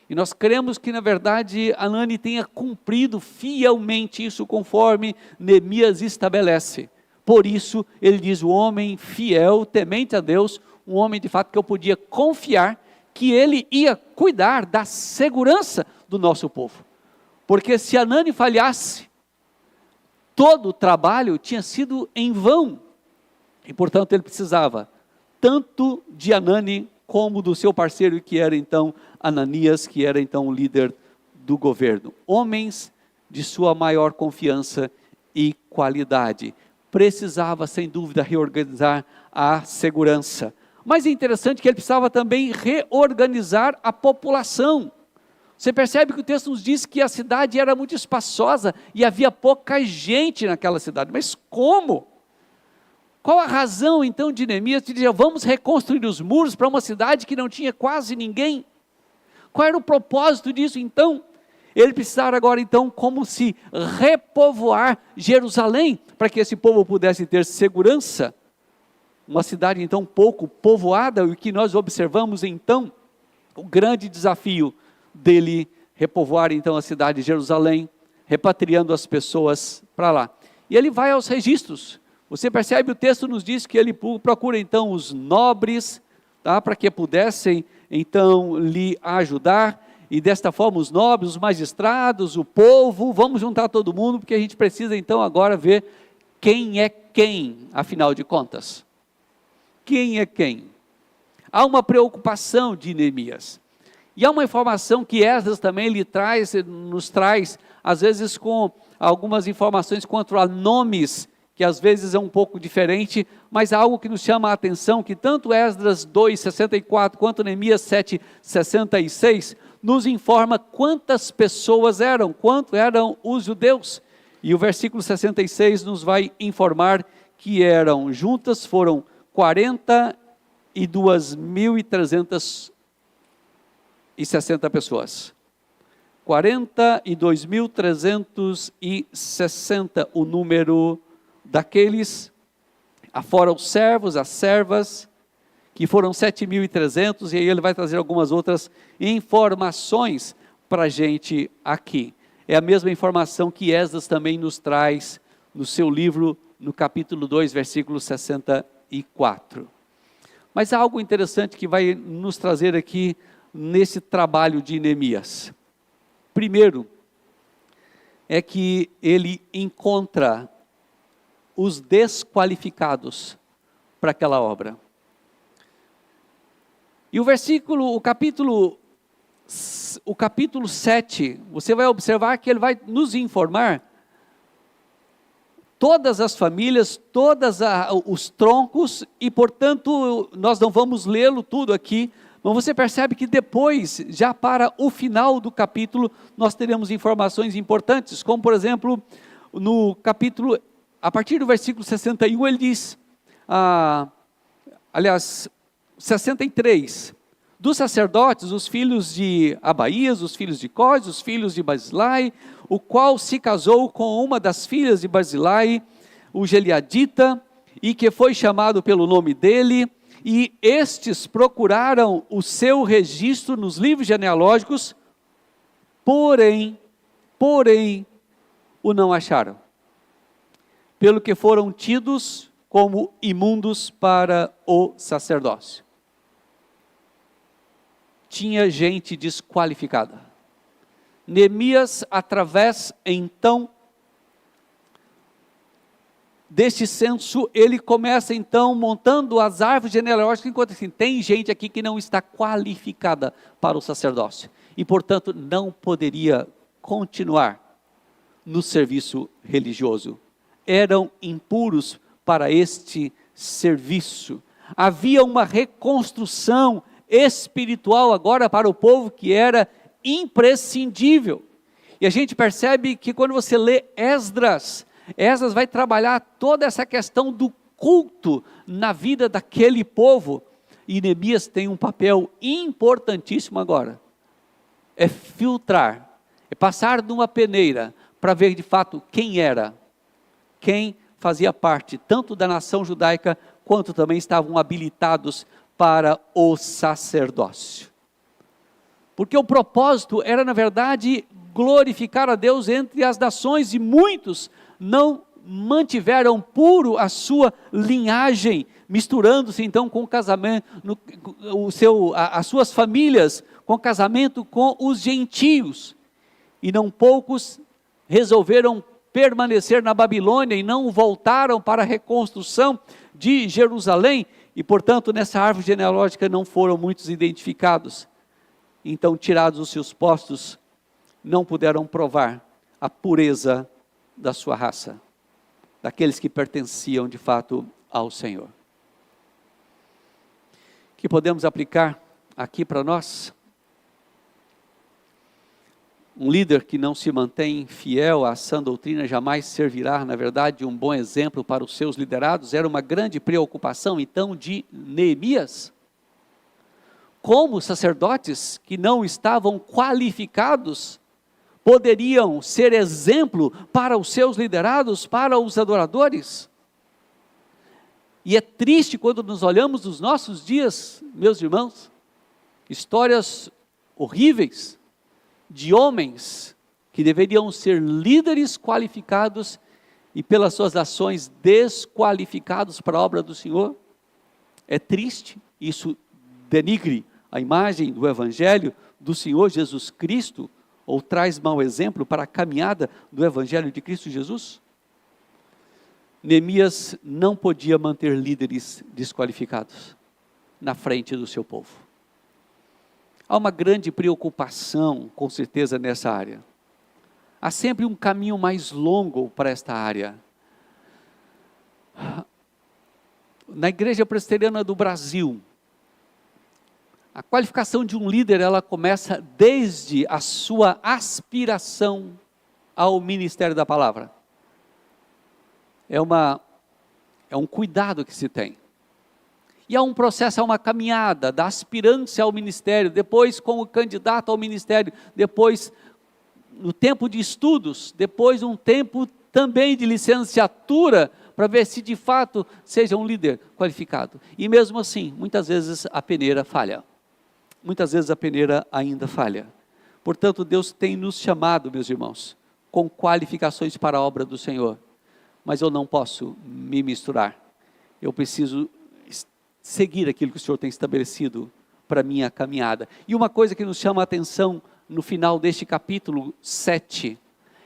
E nós cremos que, na verdade, Anani tenha cumprido fielmente isso, conforme Neemias estabelece. Por isso, ele diz, o homem fiel, temente a Deus, um homem de fato que eu podia confiar, que ele ia cuidar da segurança do nosso povo. Porque se Anani falhasse, todo o trabalho tinha sido em vão. E portanto ele precisava tanto de Anani como do seu parceiro, que era então Ananias, que era então o líder do governo. Homens de sua maior confiança e qualidade. Precisava sem dúvida reorganizar a segurança. Mas é interessante que ele precisava também reorganizar a população. Você percebe que o texto nos diz que a cidade era muito espaçosa e havia pouca gente naquela cidade. Mas como? Qual a razão então de Neemias de dizer, vamos reconstruir os muros para uma cidade que não tinha quase ninguém? Qual era o propósito disso então? Ele precisava agora então como se repovoar Jerusalém, para que esse povo pudesse ter segurança. Uma cidade então pouco povoada, o que nós observamos então, o grande desafio dele repovoar então a cidade de Jerusalém, repatriando as pessoas para lá. E ele vai aos registros. Você percebe, o texto nos diz que ele procura então os nobres, tá, para que pudessem então lhe ajudar, e desta forma os nobres, os magistrados, o povo, vamos juntar todo mundo, porque a gente precisa então agora ver quem é quem, afinal de contas. Quem é quem? Há uma preocupação de Neemias. E há uma informação que Esdras também nos traz, às vezes com algumas informações quanto a nomes, que às vezes é um pouco diferente, mas há algo que nos chama a atenção, que tanto Esdras 2:64 quanto Neemias 7:66 nos informa quantas pessoas quanto eram os judeus. E o versículo 66 nos vai informar que juntas foram 42.360 pessoas. 42.360 o número daqueles, afora os servos, as servas, que foram 7.300, e aí ele vai trazer algumas outras informações para a gente aqui. É a mesma informação que Esdras também nos traz no seu livro, no capítulo 2, versículo 64. Mas há algo interessante que vai nos trazer aqui nesse trabalho de Neemias. Primeiro, é que ele encontra os desqualificados para aquela obra. E o capítulo 7, você vai observar que ele vai nos informar todas as famílias, todos os troncos, e portanto nós não vamos lê-lo tudo aqui, mas você percebe que depois, já para o final do capítulo, nós teremos informações importantes, como por exemplo, no capítulo, a partir do versículo 61, ele diz, 63, dos sacerdotes, os filhos de Abaías, os filhos de Cós, os filhos de Barzilai, o qual se casou com uma das filhas de Barzilai, o Gileadita, e que foi chamado pelo nome dele, e estes procuraram o seu registro nos livros genealógicos, porém, o não acharam, pelo que foram tidos como imundos para o sacerdócio. Tinha gente desqualificada. Neemias, através então deste censo, ele começa então montando as árvores genealógicas, enquanto assim, tem gente aqui que não está qualificada para o sacerdócio, e portanto não poderia continuar no serviço religioso. Eram impuros para este serviço. Havia uma reconstrução espiritual agora para o povo que era imprescindível. E a gente percebe que quando você lê Esdras vai trabalhar toda essa questão do culto na vida daquele povo. e Neemias tem um papel importantíssimo agora. É filtrar, é passar de uma peneira para ver de fato quem era, quem fazia parte tanto da nação judaica, quanto também estavam habilitados para o sacerdócio. Porque o propósito era, na verdade, glorificar a Deus entre as nações, e muitos não mantiveram puro a sua linhagem, misturando-se então com o casamento, as suas famílias, com casamento com os gentios, e não poucos resolveram permanecer na Babilônia e não voltaram para a reconstrução de Jerusalém, e portanto nessa árvore genealógica não foram muitos identificados. Então, tirados os seus postos, não puderam provar a pureza da sua raça, daqueles que pertenciam de fato ao Senhor. Que podemos aplicar aqui para nós? Um líder que não se mantém fiel à sã doutrina jamais servirá, na verdade, um bom exemplo para os seus liderados. Era uma grande preocupação, então, de Neemias. Como sacerdotes que não estavam qualificados poderiam ser exemplo para os seus liderados, para os adoradores? E é triste quando nos olhamos nos nossos dias, meus irmãos, histórias horríveis de homens que deveriam ser líderes qualificados e pelas suas ações desqualificados para a obra do Senhor. É triste, isso denigre a imagem do Evangelho do Senhor Jesus Cristo, ou traz mau exemplo para a caminhada do Evangelho de Cristo Jesus? Neemias não podia manter líderes desqualificados na frente do seu povo. Há uma grande preocupação, com certeza, nessa área. Há sempre um caminho mais longo para esta área. Na Igreja Presbiteriana do Brasil, a qualificação de um líder, ela começa desde a sua aspiração ao ministério da palavra. É um cuidado que se tem. E há um processo, há uma caminhada da aspirância ao ministério, depois como candidato ao ministério, depois no tempo de estudos, depois um tempo também de licenciatura, para ver se de fato seja um líder qualificado. E mesmo assim, muitas vezes a peneira falha. Muitas vezes a peneira ainda falha. Portanto, Deus tem nos chamado, meus irmãos, com qualificações para a obra do Senhor. Mas eu não posso me misturar. Eu preciso seguir aquilo que o Senhor tem estabelecido para a minha caminhada. E uma coisa que nos chama a atenção no final deste capítulo 7,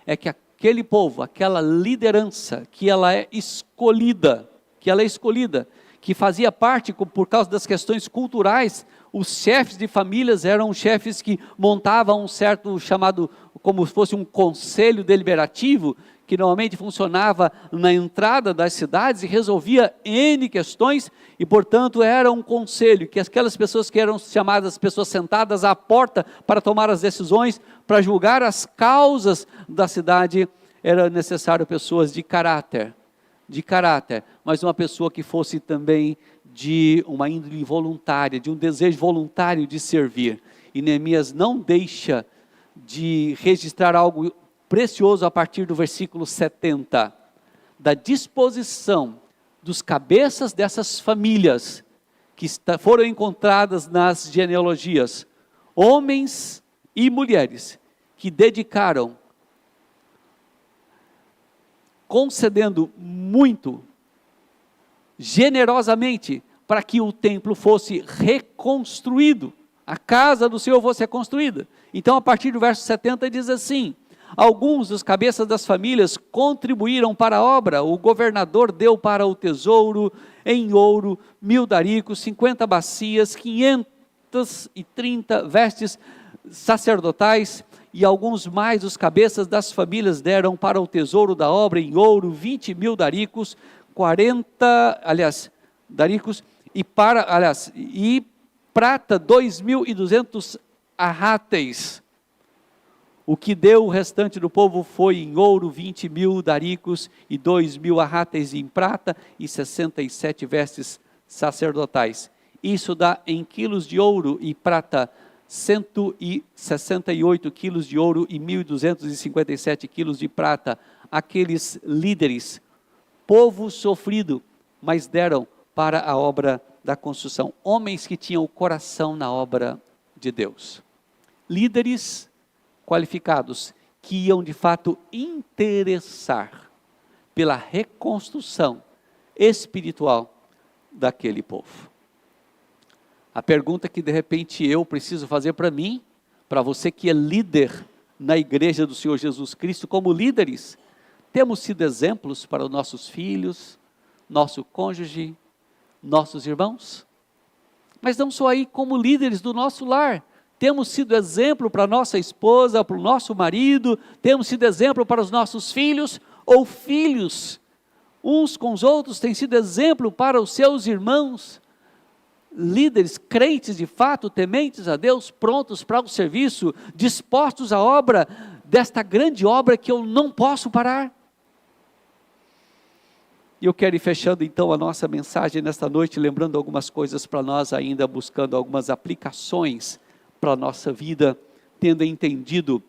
é que aquele povo, aquela liderança, que ela é escolhida, que fazia parte, por causa das questões culturais, os chefes de famílias eram chefes que montavam um certo chamado, como se fosse um conselho deliberativo, que normalmente funcionava na entrada das cidades e resolvia N questões, e portanto era um conselho, que aquelas pessoas que eram chamadas pessoas sentadas à porta para tomar as decisões, para julgar as causas da cidade, era necessário pessoas de caráter, mas uma pessoa que fosse também de uma índole voluntária, de um desejo voluntário de servir. E Neemias não deixa de registrar algo precioso a partir do versículo 70, da disposição dos cabeças dessas famílias, que foram encontradas nas genealogias, homens e mulheres, que dedicaram, concedendo muito, generosamente, para que o templo fosse reconstruído, a casa do Senhor fosse reconstruída. Então, a partir do verso 70 diz assim: alguns dos cabeças das famílias contribuíram para a obra. O governador deu para o tesouro em ouro 1000 daricos, 50 bacias, 530 vestes sacerdotais, e alguns mais dos cabeças das famílias deram para o tesouro da obra em ouro 20.000 daricos, 40, daricos, e prata 2.200 arráteis. O que deu o restante do povo foi em ouro 20.000 daricos e 2.000 arráteis em prata e 67 vestes sacerdotais. Isso dá em quilos de ouro e prata 168 quilos de ouro e 1.257 quilos de prata. Aqueles líderes, povo sofrido, mas deram para a obra da construção. Homens que tinham o coração na obra de Deus. Líderes qualificados que iam de fato interessar pela reconstrução espiritual daquele povo. A pergunta que de repente eu preciso fazer para mim, para você que é líder na igreja do Senhor Jesus Cristo, como líderes, temos sido exemplos para os nossos filhos, nosso cônjuge, nossos irmãos? Mas não só aí, como líderes do nosso lar, temos sido exemplo para nossa esposa, para o nosso marido, temos sido exemplo para os nossos filhos, ou filhos, uns com os outros, têm sido exemplo para os seus irmãos, líderes, crentes de fato, tementes a Deus, prontos para o serviço, dispostos à obra, desta grande obra que eu não posso parar. E eu quero ir fechando então a nossa mensagem nesta noite, lembrando algumas coisas para nós ainda, buscando algumas aplicações para a nossa vida, tendo entendido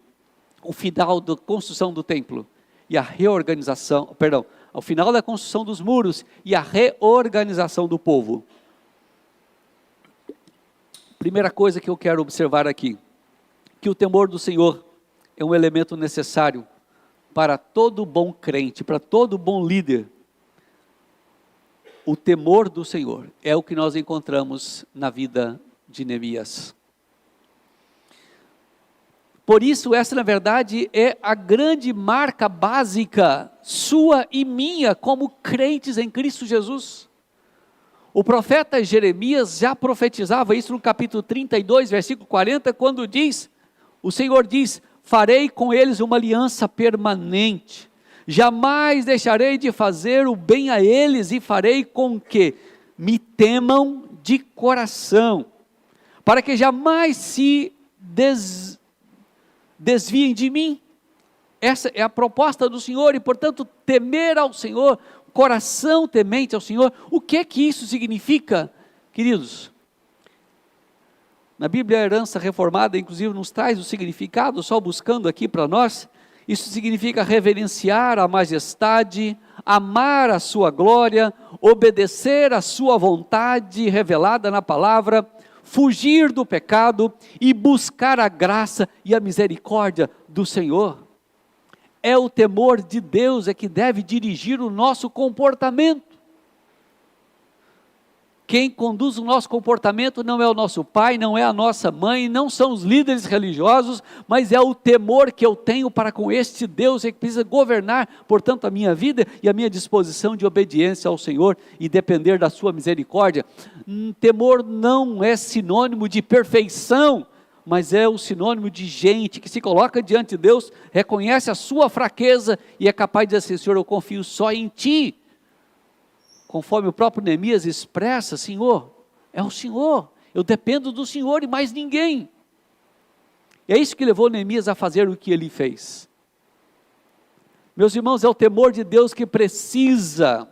o final da construção do templo e a reorganização, ao final da construção dos muros e a reorganização do povo. Primeira coisa que eu quero observar aqui, que o temor do Senhor é um elemento necessário para todo bom crente, para todo bom líder. O temor do Senhor é o que nós encontramos na vida de Neemias. Por isso, essa na verdade é a grande marca básica, sua e minha, como crentes em Cristo Jesus. O profeta Jeremias já profetizava isso no capítulo 32, versículo 40, quando o Senhor diz, farei com eles uma aliança permanente, jamais deixarei de fazer o bem a eles e farei com que me temam de coração, para que jamais se desviem de mim. Essa é a proposta do Senhor e, portanto, temer ao Senhor, coração temente ao Senhor. O que isso significa, queridos? Na Bíblia, a herança reformada, inclusive, nos traz o significado, só buscando aqui para nós. Isso significa reverenciar a majestade, amar a sua glória, obedecer a sua vontade revelada na palavra, fugir do pecado e buscar a graça e a misericórdia do Senhor. É o temor de Deus que deve dirigir o nosso comportamento. Quem conduz o nosso comportamento não é o nosso pai, não é a nossa mãe, não são os líderes religiosos, mas é o temor que eu tenho para com este Deus que precisa governar, portanto, a minha vida e a minha disposição de obediência ao Senhor e depender da sua misericórdia. Temor não é sinônimo de perfeição, mas é o sinônimo de gente que se coloca diante de Deus, reconhece a sua fraqueza e é capaz de dizer assim, Senhor, eu confio só em Ti. Conforme o próprio Neemias expressa, Senhor, é o Senhor, eu dependo do Senhor e mais ninguém. É isso que levou Neemias a fazer o que ele fez. Meus irmãos, é o temor de Deus que precisa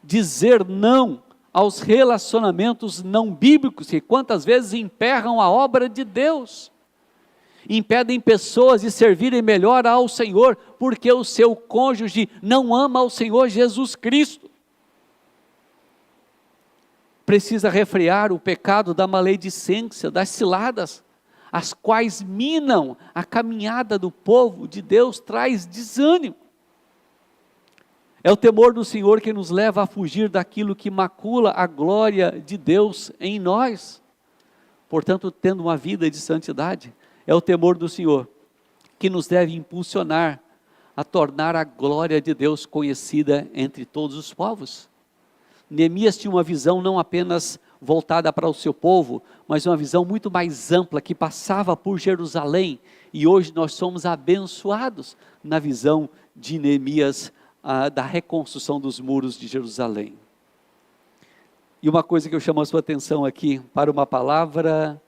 dizer não aos relacionamentos não bíblicos, que quantas vezes emperram a obra de Deus, impedem pessoas de servirem melhor ao Senhor, porque o seu cônjuge não ama ao Senhor Jesus Cristo. Precisa refrear o pecado da maledicência, das ciladas, as quais minam a caminhada do povo de Deus, traz desânimo. É o temor do Senhor que nos leva a fugir daquilo que macula a glória de Deus em nós. Portanto, tendo uma vida de santidade, é o temor do Senhor que nos deve impulsionar a tornar a glória de Deus conhecida entre todos os povos. Neemias tinha uma visão não apenas voltada para o seu povo, mas uma visão muito mais ampla que passava por Jerusalém, e hoje nós somos abençoados na visão de Neemias, da reconstrução dos muros de Jerusalém. E uma coisa que eu chamo a sua atenção aqui, para uma palavra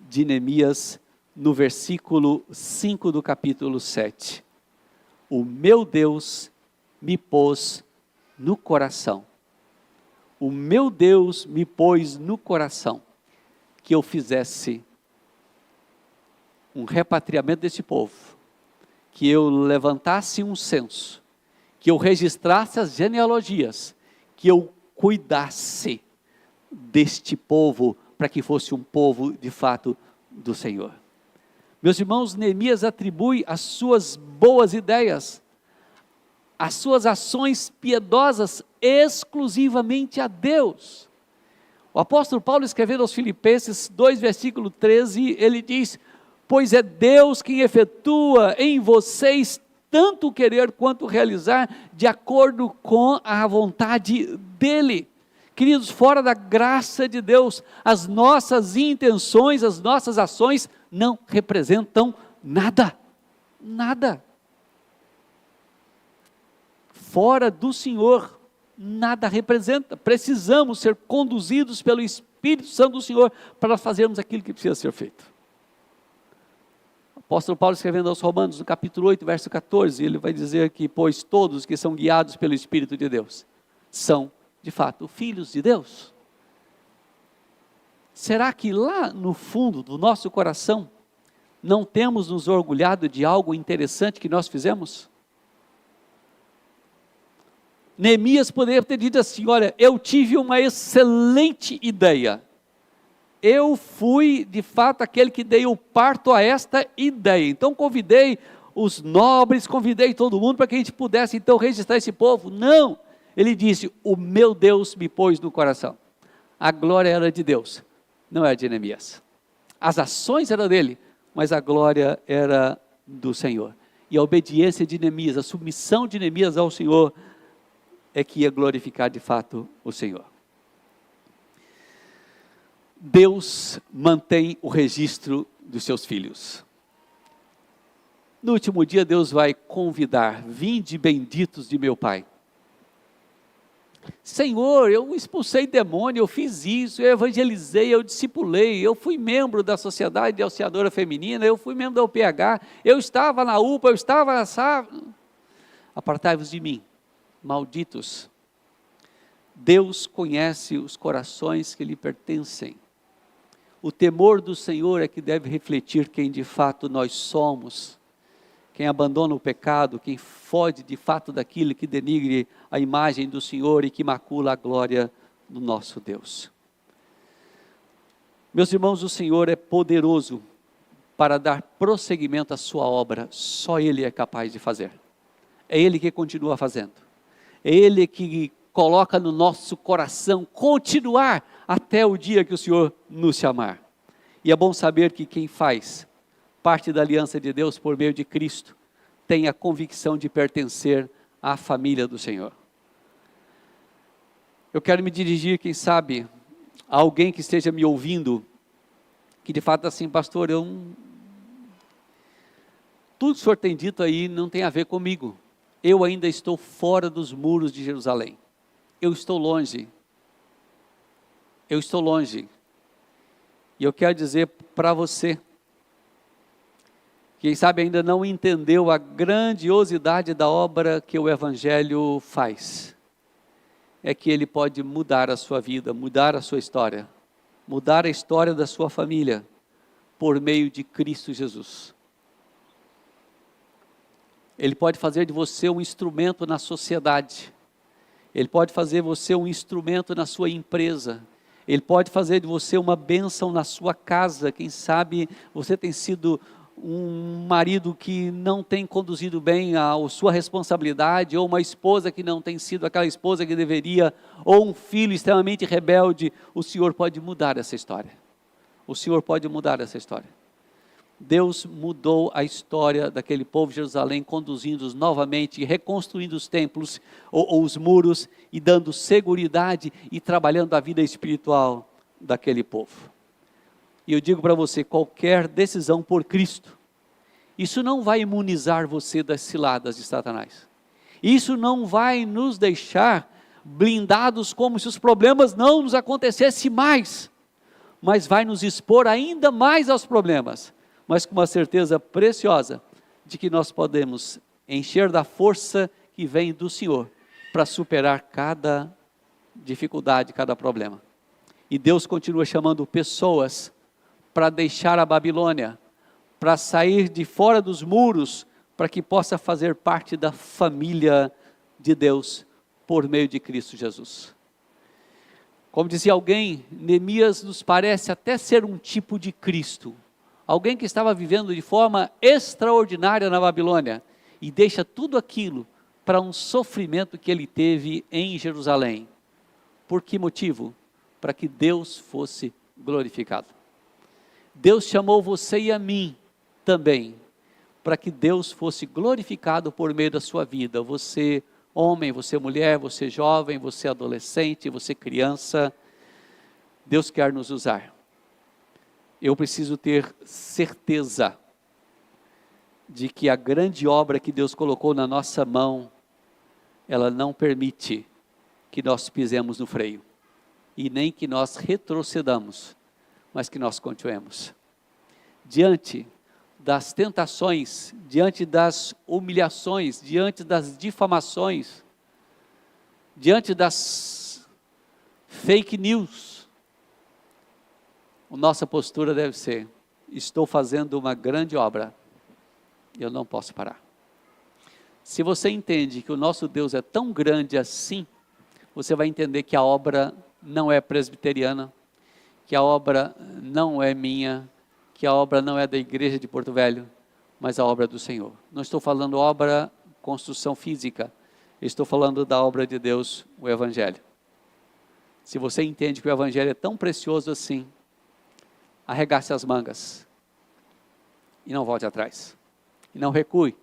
de Neemias, no versículo 5 do capítulo 7. O meu Deus me pôs no coração o meu Deus me pôs no coração que eu fizesse um repatriamento desse povo, que eu levantasse um censo, que eu registrasse as genealogias, que eu cuidasse deste povo, para que fosse um povo de fato do Senhor. Meus irmãos, Neemias atribui as suas boas ideias, as suas ações piedosas exclusivamente a Deus. O apóstolo Paulo, escrevendo aos Filipenses 2, versículo 13, ele diz: pois é Deus quem efetua em vocês tanto querer quanto realizar, de acordo com a vontade dEle. Queridos, fora da graça de Deus, as nossas intenções, as nossas ações não representam nada, nada. Fora do Senhor, nada representa. Precisamos ser conduzidos pelo Espírito Santo do Senhor para fazermos aquilo que precisa ser feito. O apóstolo Paulo, escrevendo aos Romanos, no capítulo 8, verso 14, ele vai dizer que, pois todos que são guiados pelo Espírito de Deus, são, de fato, filhos de Deus. Será que lá no fundo do nosso coração, não temos nos orgulhado de algo interessante que nós fizemos? Neemias poderia ter dito assim: olha, eu tive uma excelente ideia, eu fui de fato aquele que dei o parto a esta ideia, então convidei os nobres, convidei todo mundo para que a gente pudesse então registrar esse povo. Não, ele disse: o meu Deus me pôs no coração. A glória era de Deus, não era de Neemias. As ações eram dele, mas a glória era do Senhor. E a obediência de Neemias, a submissão de Neemias ao Senhor, é que ia glorificar de fato o Senhor. Deus mantém o registro dos seus filhos. No último dia Deus vai convidar: vinde benditos de meu Pai. Senhor, eu expulsei demônio, eu fiz isso, eu evangelizei, eu discipulei, eu fui membro da Sociedade de Auxiliadora Feminina, eu fui membro da UPH, eu estava na UPA, eu estava na SAV. Apartai-vos de mim, malditos. Deus conhece os corações que lhe pertencem. O temor do Senhor é que deve refletir quem de fato nós somos. Quem abandona o pecado, quem foge de fato daquilo que denigre a imagem do Senhor e que macula a glória do nosso Deus. Meus irmãos, o Senhor é poderoso para dar prosseguimento à sua obra, só Ele é capaz de fazer. É Ele que continua fazendo. É Ele que coloca no nosso coração continuar até o dia que o Senhor nos chamar. E é bom saber que quem faz parte da aliança de Deus por meio de Cristo tem a convicção de pertencer à família do Senhor. Eu quero me dirigir, quem sabe, a alguém que esteja me ouvindo, que de fato assim: pastor, tudo que o senhor tem dito aí não tem a ver comigo. Eu ainda estou fora dos muros de Jerusalém. Eu estou longe. Eu estou longe. E eu quero dizer para você, quem sabe ainda não entendeu a grandiosidade da obra que o Evangelho faz, é que ele pode mudar a sua vida, mudar a sua história, mudar a história da sua família, por meio de Cristo Jesus. Ele pode fazer de você um instrumento na sociedade, Ele pode fazer você um instrumento na sua empresa, Ele pode fazer de você uma bênção na sua casa. Quem sabe você tem sido um marido que não tem conduzido bem a sua responsabilidade, ou uma esposa que não tem sido aquela esposa que deveria, ou um filho extremamente rebelde. O Senhor pode mudar essa história. O Senhor pode mudar essa história. Deus mudou a história daquele povo de Jerusalém, conduzindo-os novamente, reconstruindo os templos ou os muros, e dando seguridade e trabalhando a vida espiritual daquele povo. E eu digo para você, qualquer decisão por Cristo, isso não vai imunizar você das ciladas de Satanás. Isso não vai nos deixar blindados como se os problemas não nos acontecessem mais, mas vai nos expor ainda mais aos problemas, mas com uma certeza preciosa de que nós podemos encher da força que vem do Senhor para superar cada dificuldade, cada problema. E Deus continua chamando pessoas para deixar a Babilônia, para sair de fora dos muros, para que possa fazer parte da família de Deus, por meio de Cristo Jesus. Como dizia alguém, Neemias nos parece até ser um tipo de Cristo, alguém que estava vivendo de forma extraordinária na Babilônia, e deixa tudo aquilo para um sofrimento que ele teve em Jerusalém. Por que motivo? Para que Deus fosse glorificado. Deus chamou você e a mim também, para que Deus fosse glorificado por meio da sua vida. Você homem, você mulher, você jovem, você adolescente, você criança, Deus quer nos usar. Eu preciso ter certeza de que a grande obra que Deus colocou na nossa mão, ela não permite que nós pisemos no freio, e nem que nós retrocedamos, mas que nós continuemos. Diante das tentações, diante das humilhações, diante das difamações, diante das fake news, a nossa postura deve ser: estou fazendo uma grande obra, eu não posso parar. Se você entende que o nosso Deus é tão grande assim, você vai entender que a obra não é presbiteriana, que a obra não é minha, que a obra não é da igreja de Porto Velho, mas a obra do Senhor. Não estou falando obra, construção física, estou falando da obra de Deus, o Evangelho. Se você entende que o Evangelho é tão precioso assim, arregace as mangas, e não volte atrás, e não recue,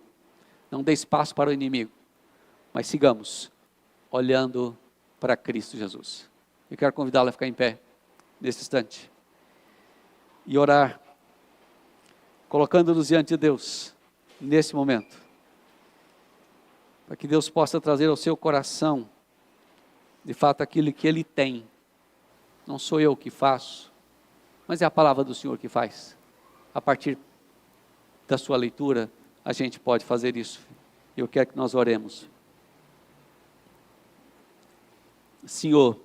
não dê espaço para o inimigo, mas sigamos olhando para Cristo Jesus. Eu quero convidá-lo a ficar em pé, nesse instante, e orar, colocando-nos diante de Deus, nesse momento, para que Deus possa trazer ao seu coração, de fato, aquilo que Ele tem. Não sou eu que faço, mas é a palavra do Senhor que faz. A partir da sua leitura, a gente pode fazer isso. Eu quero que nós oremos. Senhor,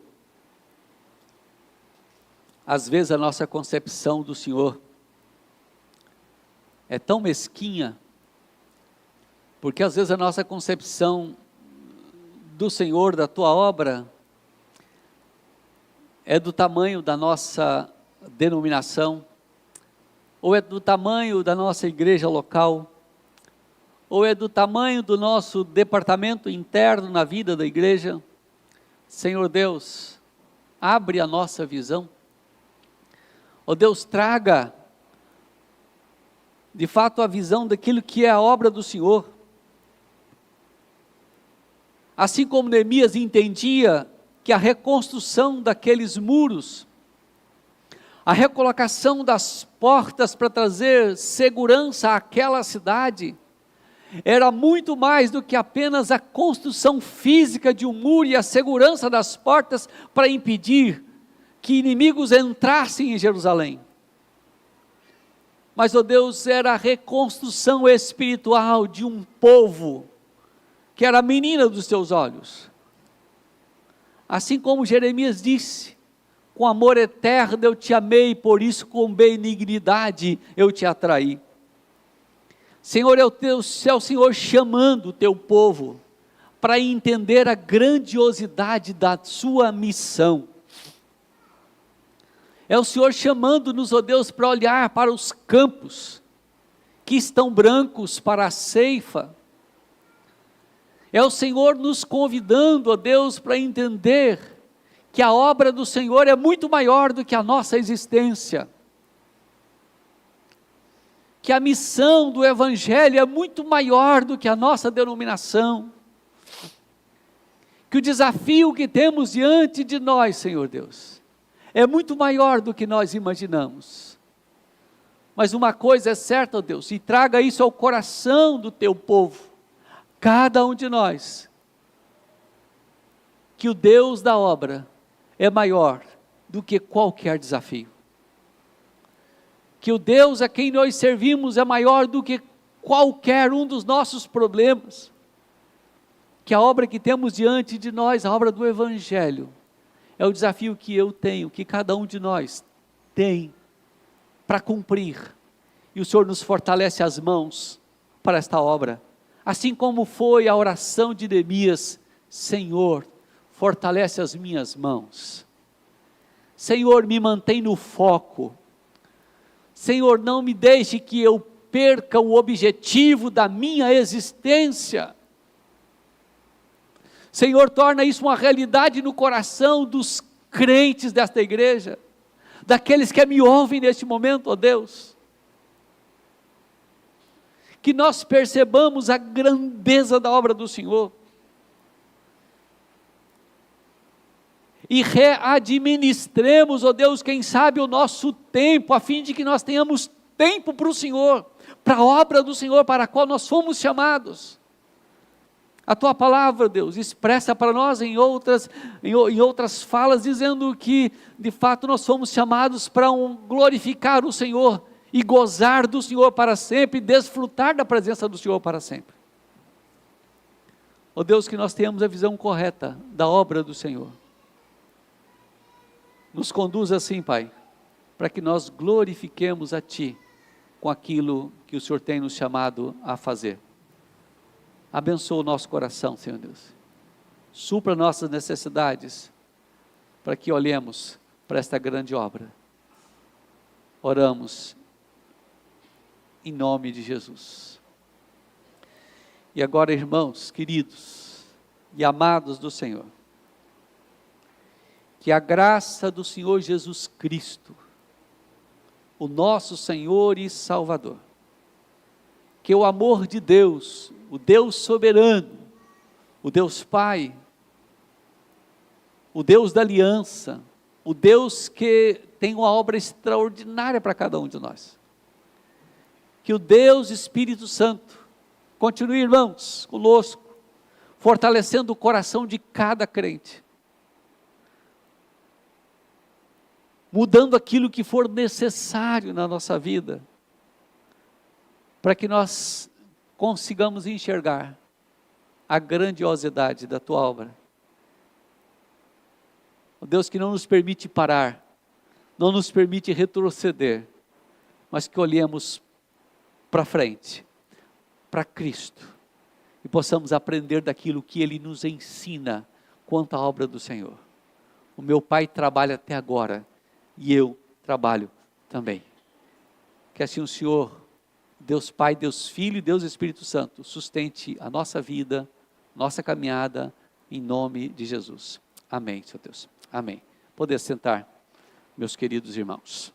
às vezes a nossa concepção do Senhor é tão mesquinha, porque às vezes a nossa concepção do Senhor, da Tua obra, é do tamanho da nossa denominação, ou é do tamanho da nossa igreja local, ou é do tamanho do nosso departamento interno na vida da igreja. Senhor Deus, abre a nossa visão. Ó Deus, traga de fato a visão daquilo que é a obra do Senhor. Assim como Neemias entendia que a reconstrução daqueles muros, a recolocação das portas para trazer segurança àquela cidade, era muito mais do que apenas a construção física de um muro e a segurança das portas para impedir que inimigos entrassem em Jerusalém. Mas, ó Deus, era a reconstrução espiritual de um povo que era a menina dos teus olhos. Assim como Jeremias disse: com amor eterno eu te amei, por isso com benignidade eu te atraí. Senhor, é o Senhor chamando o teu povo para entender a grandiosidade da sua missão. É o Senhor chamando-nos, ó Deus, para olhar para os campos que estão brancos para a ceifa. É o Senhor nos convidando, ó Deus, para entender que a obra do Senhor é muito maior do que a nossa existência. Que a missão do Evangelho é muito maior do que a nossa denominação. Que o desafio que temos diante de nós, Senhor Deus, é muito maior do que nós imaginamos. Mas uma coisa é certa, ó Deus, e traga isso ao coração do teu povo, cada um de nós, que o Deus da obra é maior do que qualquer desafio. Que o Deus a quem nós servimos é maior do que qualquer um dos nossos problemas. Que a obra que temos diante de nós, a obra do Evangelho, é o desafio que eu tenho, que cada um de nós tem para cumprir. E o Senhor nos fortalece as mãos para esta obra. Assim como foi a oração de Neemias: Senhor, fortalece as minhas mãos. Senhor, me mantém no foco. Senhor, não me deixe que eu perca o objetivo da minha existência. Senhor, torna isso uma realidade no coração dos crentes desta igreja, daqueles que me ouvem neste momento, ó Deus. Que nós percebamos a grandeza da obra do Senhor. E readministremos, ó Deus, quem sabe o nosso tempo, a fim de que nós tenhamos tempo para o Senhor, para a obra do Senhor, para a qual nós fomos chamados. A Tua palavra, Deus, expressa para nós em outras falas, dizendo que, de fato, nós fomos chamados para glorificar o Senhor, e gozar do Senhor para sempre, e desfrutar da presença do Senhor para sempre. Ó Deus, que nós tenhamos a visão correta da obra do Senhor. Nos conduz assim, Pai, para que nós glorifiquemos a Ti com aquilo que o Senhor tem nos chamado a fazer. Abençoa o nosso coração, Senhor Deus. Supra nossas necessidades, para que olhemos para esta grande obra. Oramos em nome de Jesus. E agora, irmãos, queridos e amados do Senhor, que a graça do Senhor Jesus Cristo, o nosso Senhor e Salvador, que o amor de Deus, o Deus soberano, o Deus Pai, o Deus da aliança, o Deus que tem uma obra extraordinária para cada um de nós, que o Deus Espírito Santo continue, irmãos, conosco, fortalecendo o coração de cada crente, mudando aquilo que for necessário na nossa vida, para que nós consigamos enxergar a grandiosidade da Tua obra. O Deus que não nos permite parar, não nos permite retroceder, mas que olhemos para frente, para Cristo, e possamos aprender daquilo que Ele nos ensina quanto à obra do Senhor. O meu Pai trabalha até agora, e eu trabalho também. Que assim o Senhor, Deus Pai, Deus Filho e Deus Espírito Santo, sustente a nossa vida, nossa caminhada, em nome de Jesus. Amém, Senhor Deus. Amém. Poder sentar, meus queridos irmãos.